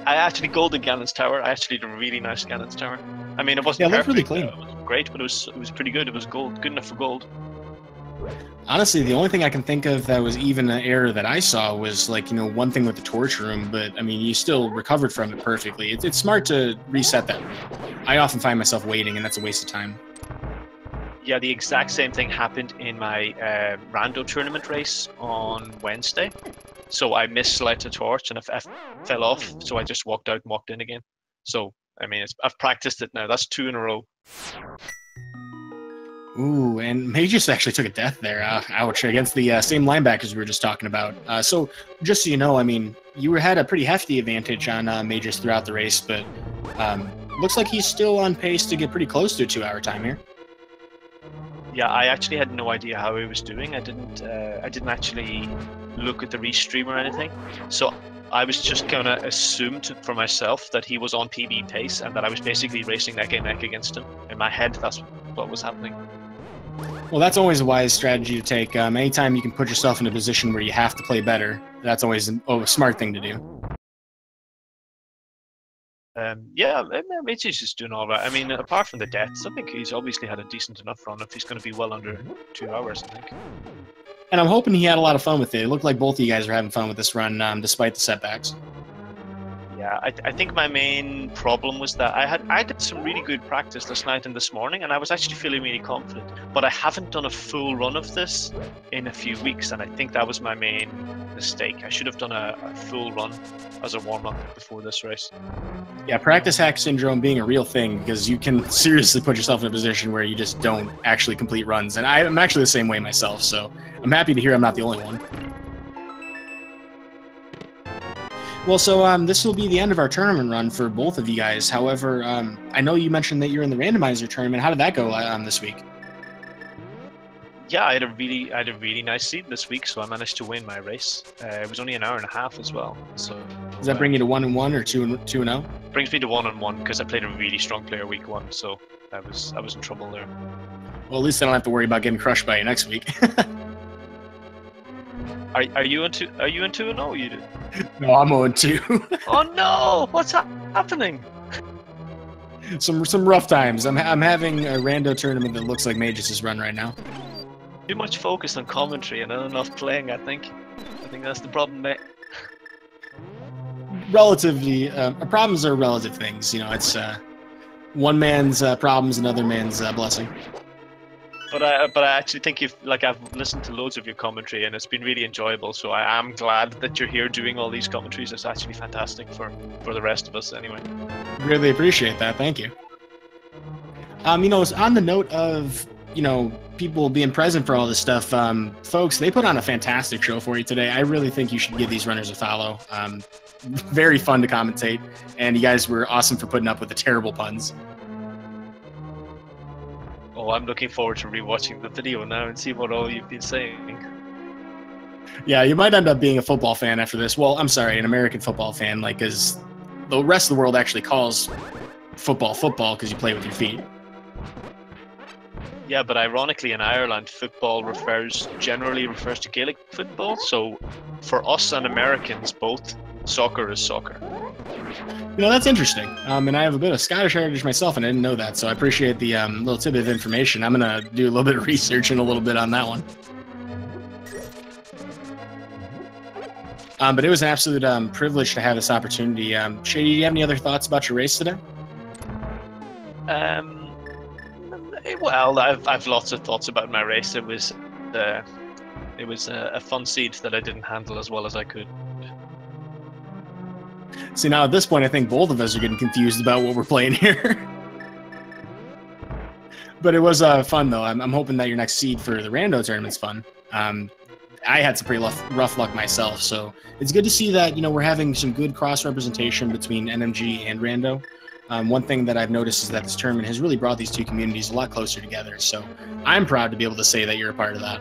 I actually golded Gannon's Tower. I actually did a really nice Gannon's Tower. I mean, it wasn't perfect, really clean. It wasn't great, but it was pretty good. It was gold, good enough for gold. Honestly, the only thing I can think of that was even an error that I saw was one thing with the torch room, but I mean, you still recovered from it perfectly. It's smart to reset that. I often find myself waiting, and that's a waste of time. Yeah, the exact same thing happened in my rando tournament race on Wednesday. So I misselected torch and I fell off, so I just walked out and walked in again. So, I mean, I've practiced it now. That's 2 in a row. Ooh, and Mageius actually took a death there. Ouch, against the same linebackers we were just talking about. So, just so you know, I mean, you had a pretty hefty advantage on Mageius throughout the race, but looks like he's still on pace to get pretty close to a 2-hour time here. Yeah, I actually had no idea how he was doing. I didn't actually look at the restream or anything. So I was just gonna assume for myself that he was on PB pace and that I was basically racing neck and neck against him. In my head, that's what was happening. Well, that's always a wise strategy to take. Anytime you can put yourself in a position where you have to play better, that's always a smart thing to do. Yeah, Mageius is doing all right. I mean, apart from the deaths, I think he's obviously had a decent enough run if he's going to be well under 2 hours, I think. And I'm hoping he had a lot of fun with it. It looked like both of you guys are having fun with this run, despite the setbacks. Yeah, I think my main problem was that I did some really good practice last night and this morning, and I was actually feeling really confident. But I haven't done a full run of this in a few weeks, and I think that was my main mistake. I should have done a full run as a warm-up before this race. Yeah, practice hack syndrome being a real thing, because you can seriously put yourself in a position where you just don't actually complete runs. And I'm actually the same way myself, so I'm happy to hear I'm not the only one. Well, so this will be the end of our tournament run for both of you guys. However, I know you mentioned that you're in the randomizer tournament. How did that go this week? Yeah, I had a really nice seed this week, so I managed to win my race. It was only an hour and a half as well. So does that bring you to 1-1 or 2-0? Brings me to 1-1 because I played a really strong player week 1, so I was in trouble there. Well, at least I don't have to worry about getting crushed by you next week. Are you in 2-0? You do? No, I'm 0-2. Oh no! What's happening? Some rough times. I'm having a rando tournament that looks like Mageius' run right now. Too much focus on commentary and not enough playing. I think that's the problem, mate. Relatively, problems are relative things. It's one man's problems, another man's blessing. But I actually think I've listened to loads of your commentary and it's been really enjoyable. So I am glad that you're here doing all these commentaries. It's actually fantastic for the rest of us anyway. Really appreciate that. Thank you. On the note of people being present for all this stuff, folks, they put on a fantastic show for you today. I really think you should give these runners a follow. Very fun to commentate, and you guys were awesome for putting up with the terrible puns. Oh, I'm looking forward to rewatching the video now and see what all you've been saying. Yeah, you might end up being a football fan after this. Well, I'm sorry, an American football fan, because the rest of the world actually calls football because you play with your feet. Yeah, but ironically in Ireland, football generally refers to Gaelic football. So for us and Americans, both, soccer is soccer. That's interesting. And I have a bit of Scottish heritage myself, and I didn't know that. So I appreciate the little tidbit of information. I'm going to do a little bit of research and a little bit on that one. But it was an absolute privilege to have this opportunity. Shady, do you have any other thoughts about your race today? Well, I've lots of thoughts about my race. It was a fun seed that I didn't handle as well as I could. See, now at this point, I think both of us are getting confused about what we're playing here. But it was fun, though. I'm hoping that your next seed for the Rando tournament's fun. I had some pretty rough luck myself, so it's good to see that, you know, we're having some good cross-representation between NMG and Rando. One thing that I've noticed is that this tournament has really brought these two communities a lot closer together, so I'm proud to be able to say that you're a part of that.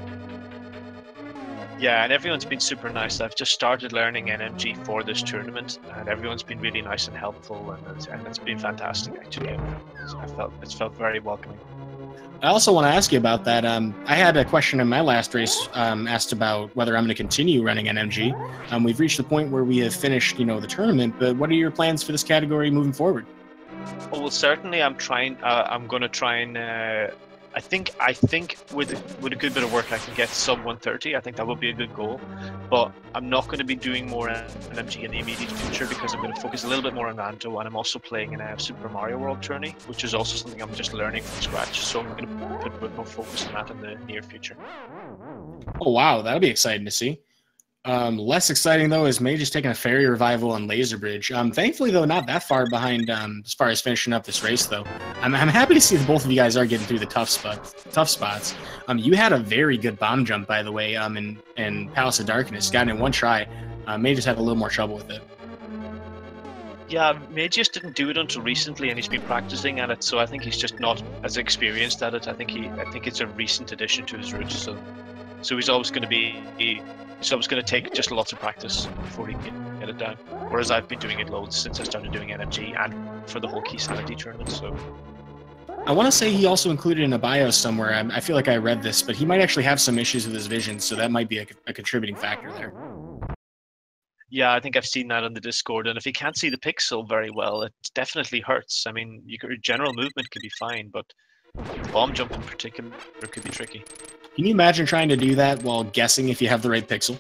Yeah, and everyone's been super nice. I've just started learning NMG for this tournament, and everyone's been really nice and helpful, and it's been fantastic, actually. It's felt very welcoming. I also want to ask you about that. I had a question in my last race asked about whether I'm going to continue running NMG. We've reached the point where we have finished, you know, the tournament, but what are your plans for this category moving forward? Oh, well, certainly I'm trying. I'm going to try and. I think with a good bit of work I can get sub 130. I think that would be a good goal. But I'm not going to be doing more NMG in the immediate future because I'm going to focus a little bit more on Rando, and I'm also playing in a Super Mario World tourney, which is also something I'm just learning from scratch. So I'm going to put a bit more focus on that in the near future. Oh wow, that'll be exciting to see. Less exciting, though, is Mageius taking a Fairy Revival on Laser Bridge. Thankfully, though, not that far behind as far as finishing up this race, though. I'm happy to see that both of you guys are getting through the tough spots. You had a very good bomb jump, by the way, in Palace of Darkness. Got it in one try. Mageius had a little more trouble with it. Yeah, Mageius didn't do it until recently, and he's been practicing at it, so I think he's just not as experienced at it. I think it's a recent addition to his route, so he's always going to be... So it's going to take just lots of practice before he can get it down. Whereas I've been doing it loads since I started doing NMG and for the whole Key Sanity tournament. So I want to say he also included in a bio somewhere. I feel like I read this, but he might actually have some issues with his vision, so that might be a contributing factor there. Yeah, I think I've seen that on the Discord, and if he can't see the pixel very well, it definitely hurts. I mean, your general movement could be fine, but the bomb jump in particular could be tricky. Can you imagine trying to do that while guessing if you have the right pixel?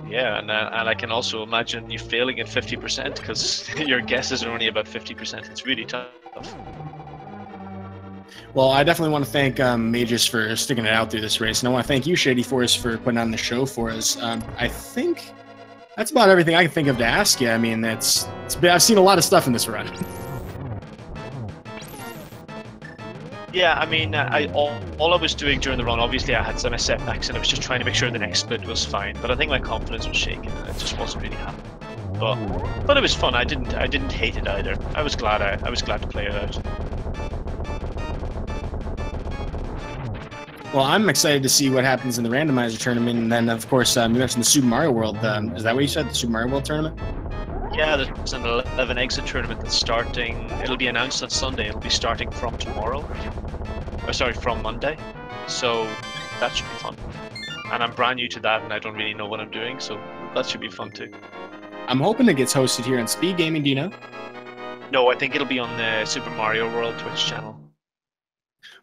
Yeah, and I can also imagine you failing at 50% because your guesses are only about 50%. It's really tough. Well, I definitely want to thank Mageius for sticking it out through this race, and I want to thank you, shadyforce, for putting on the show for us. I think that's about everything I can think of to ask you. I mean, I've seen a lot of stuff in this run. Yeah, I mean, all I was doing during the run, obviously I had some setbacks and I was just trying to make sure the next split was fine. But I think my confidence was shaken and I just wasn't really happy. But it was fun. I didn't hate it either. I was glad to play it out. Well, I'm excited to see what happens in the randomizer tournament, and then of course you mentioned the Super Mario World. Is that what you said? The Super Mario World tournament? Yeah, there's an 11 exit tournament that's starting. It'll be announced on Sunday. It'll be starting from tomorrow. From Monday. So that should be fun. And I'm brand new to that, and I don't really know what I'm doing, so that should be fun too. I'm hoping it gets hosted here on Speed Gaming. Do you know? No, I think it'll be on the Super Mario World Twitch channel.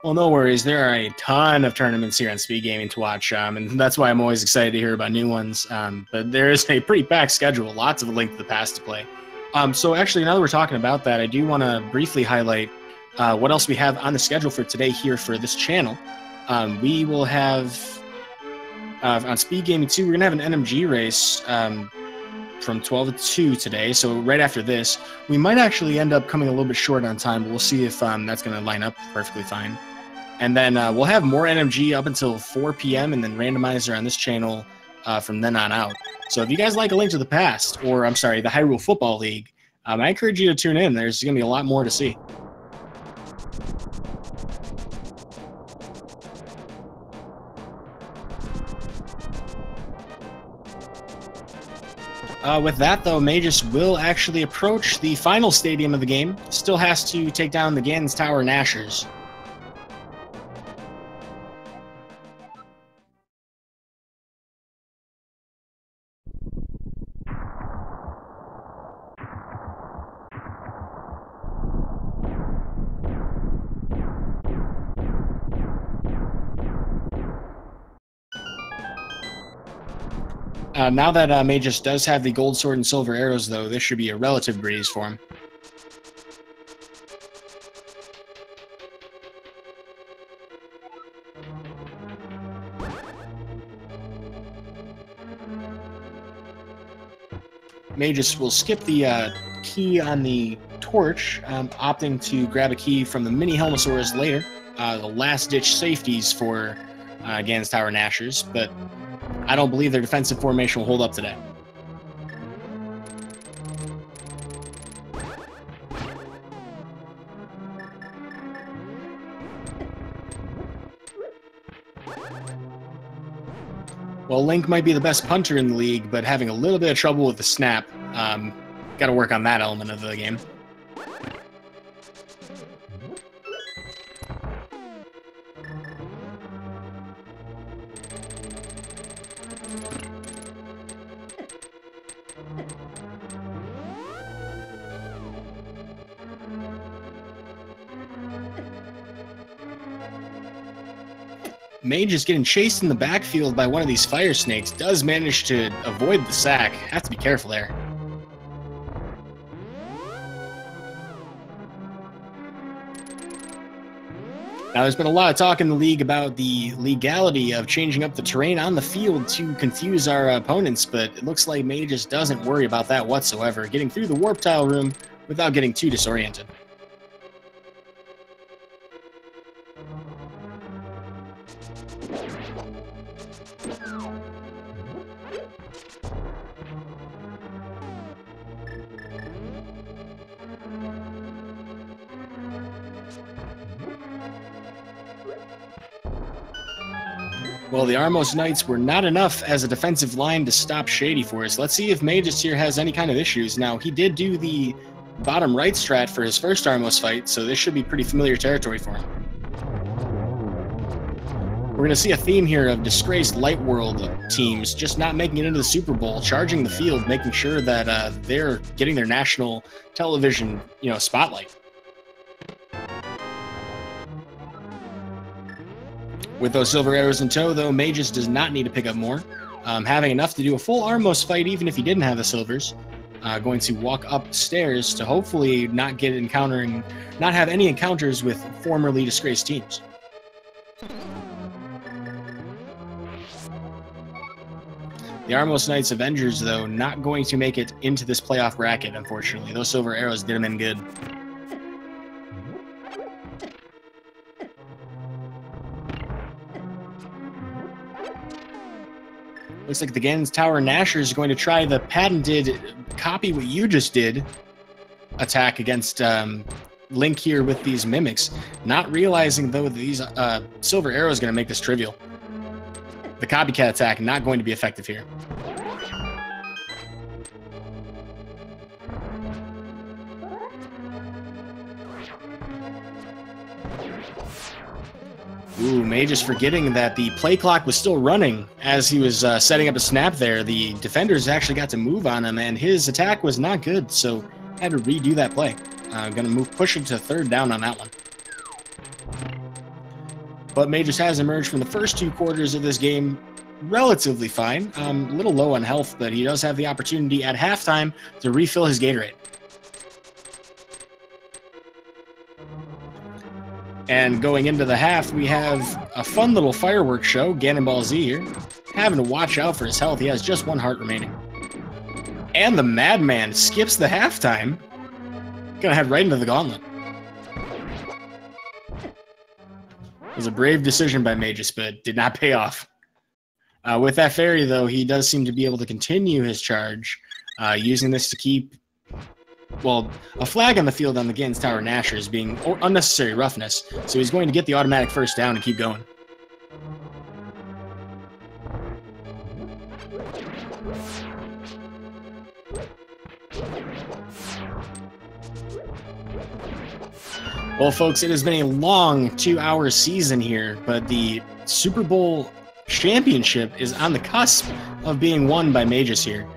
Well, no worries. There are a ton of tournaments here on Speed Gaming to watch, and that's why I'm always excited to hear about new ones. But there is a pretty packed schedule, lots of Link to the Past to play. So actually, now that we're talking about that, I do want to briefly highlight what else we have on the schedule for today here for this channel. We will have, on Speed Gaming 2, we're going to have an NMG race from 12 to 2 today, so right after this. We might actually end up coming a little bit short on time, but we'll see if that's going to line up perfectly fine. And then we'll have more NMG up until 4 p.m. and then randomizer on this channel from then on out. So if you guys like A Link to the Past, or I'm sorry, the Hyrule Football League, I encourage you to tune in. There's going to be a lot more to see. With that, though, Mageius will actually approach the final stadium of the game. Still has to take down the Ganon's Tower Nashers. Now that Mageius does have the gold sword and silver arrows, though, this should be a relative breeze for him. Mageius will skip the key on the torch, opting to grab a key from the mini Helmosaurus later. The last-ditch safeties for Gan's Tower Nashers, but I don't believe their defensive formation will hold up today. Well, Link might be the best punter in the league, but having a little bit of trouble with the snap. Got to work on that element of the game. Mageius getting chased in the backfield by one of these fire snakes. Does manage to avoid the sack. Have to be careful there. Now, there's been a lot of talk in the league about the legality of changing up the terrain on the field to confuse our opponents, but it looks like Mageius doesn't worry about that whatsoever, getting through the warp tile room without getting too disoriented. Well, the Armos Knights were not enough as a defensive line to stop Shadyforce. Let's see if Mageius here has any kind of issues. Now, he did do the bottom right strat for his first Armos fight, so this should be pretty familiar territory for him. We're going to see a theme here of disgraced Light World teams just not making it into the Super Bowl, charging the field, making sure that they're getting their national television, spotlight. With those silver arrows in tow, though, Mageius does not need to pick up more. Having enough to do a full Armos fight, even if he didn't have the silvers. Going to walk upstairs to hopefully not have any encounters with formerly disgraced teams. The Armos Knights Avengers, though, not going to make it into this playoff bracket, unfortunately. Those silver arrows did them in good. Looks like the Gan's Tower Nasher is going to try the patented copy what you just did attack against Link here with these mimics, not realizing, though, that these silver arrows are going to make this trivial. The copycat attack not going to be effective here. Ooh, Mageius forgetting that the play clock was still running as he was setting up a snap there. The defenders actually got to move on him, and his attack was not good, so had to redo that play. Gonna push it to third down on that one. But Mageius has emerged from the first two quarters of this game relatively fine. A little low on health, but he does have the opportunity at halftime to refill his Gatorade. And going into the half, we have a fun little fireworks show, Ganon Z here, having to watch out for his health. He has just one heart remaining. And the Madman skips the halftime. Gonna head right into the gauntlet. It was a brave decision by Mageius, but did not pay off. With that fairy, though, he does seem to be able to continue his charge, using this to keep, well, a flag on the field on the Gan's Tower Nashers being unnecessary roughness, so he's going to get the automatic first down and keep going. Well, folks, it has been a long 2-hour season here, but the Super Bowl championship is on the cusp of being won by Mageius here.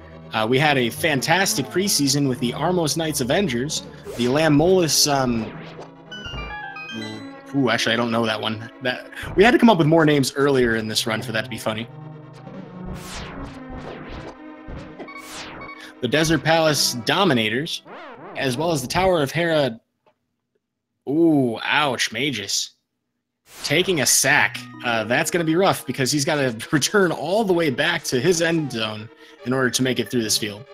We had a fantastic preseason with the Armos Knights Avengers, the Lamolus, actually, I don't know that one. We had to come up with more names earlier in this run for that to be funny. The Desert Palace Dominators, as well as the Tower of Hera. Ooh, ouch, Mageius. Taking a sack. That's going to be rough because he's got to return all the way back to his end zone in order to make it through this field.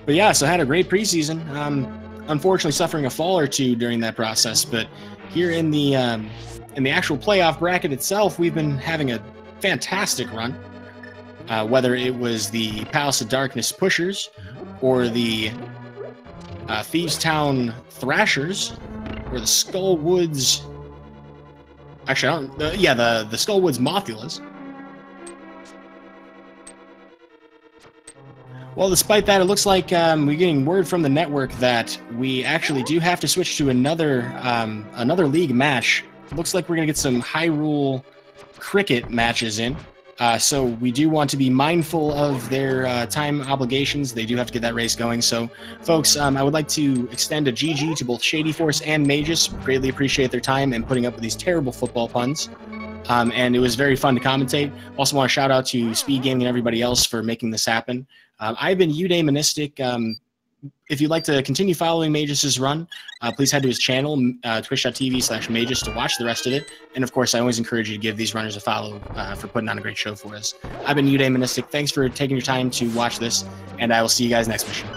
But yeah, so I had a great preseason. Unfortunately, suffering a fall or two during that process. But here in the actual playoff bracket itself, we've been having a fantastic run. Whether it was the Palace of Darkness Pushers, or the Thieves Town Thrashers, or the Skullwoods. Actually, I don't. Yeah, the Skullwoods Mothulas. Well, despite that, it looks like we're getting word from the network that we actually do have to switch to another league match. It looks like we're going to get some Hyrule cricket matches in. So we do want to be mindful of their time obligations. They do have to get that race going. So, folks, I would like to extend a GG to both Shadyforce and Mageius. Greatly appreciate their time and putting up with these terrible football puns. And it was very fun to commentate. Also want to shout out to Speed Gaming and everybody else for making this happen. I've been Udaimonistic. If you'd like to continue following Mageius' run, please head to his channel, twitch.tv/Mageius, to watch the rest of it. And of course, I always encourage you to give these runners a follow for putting on a great show for us. I've been Udaimonistic. Thanks for taking your time to watch this, and I will see you guys next mission.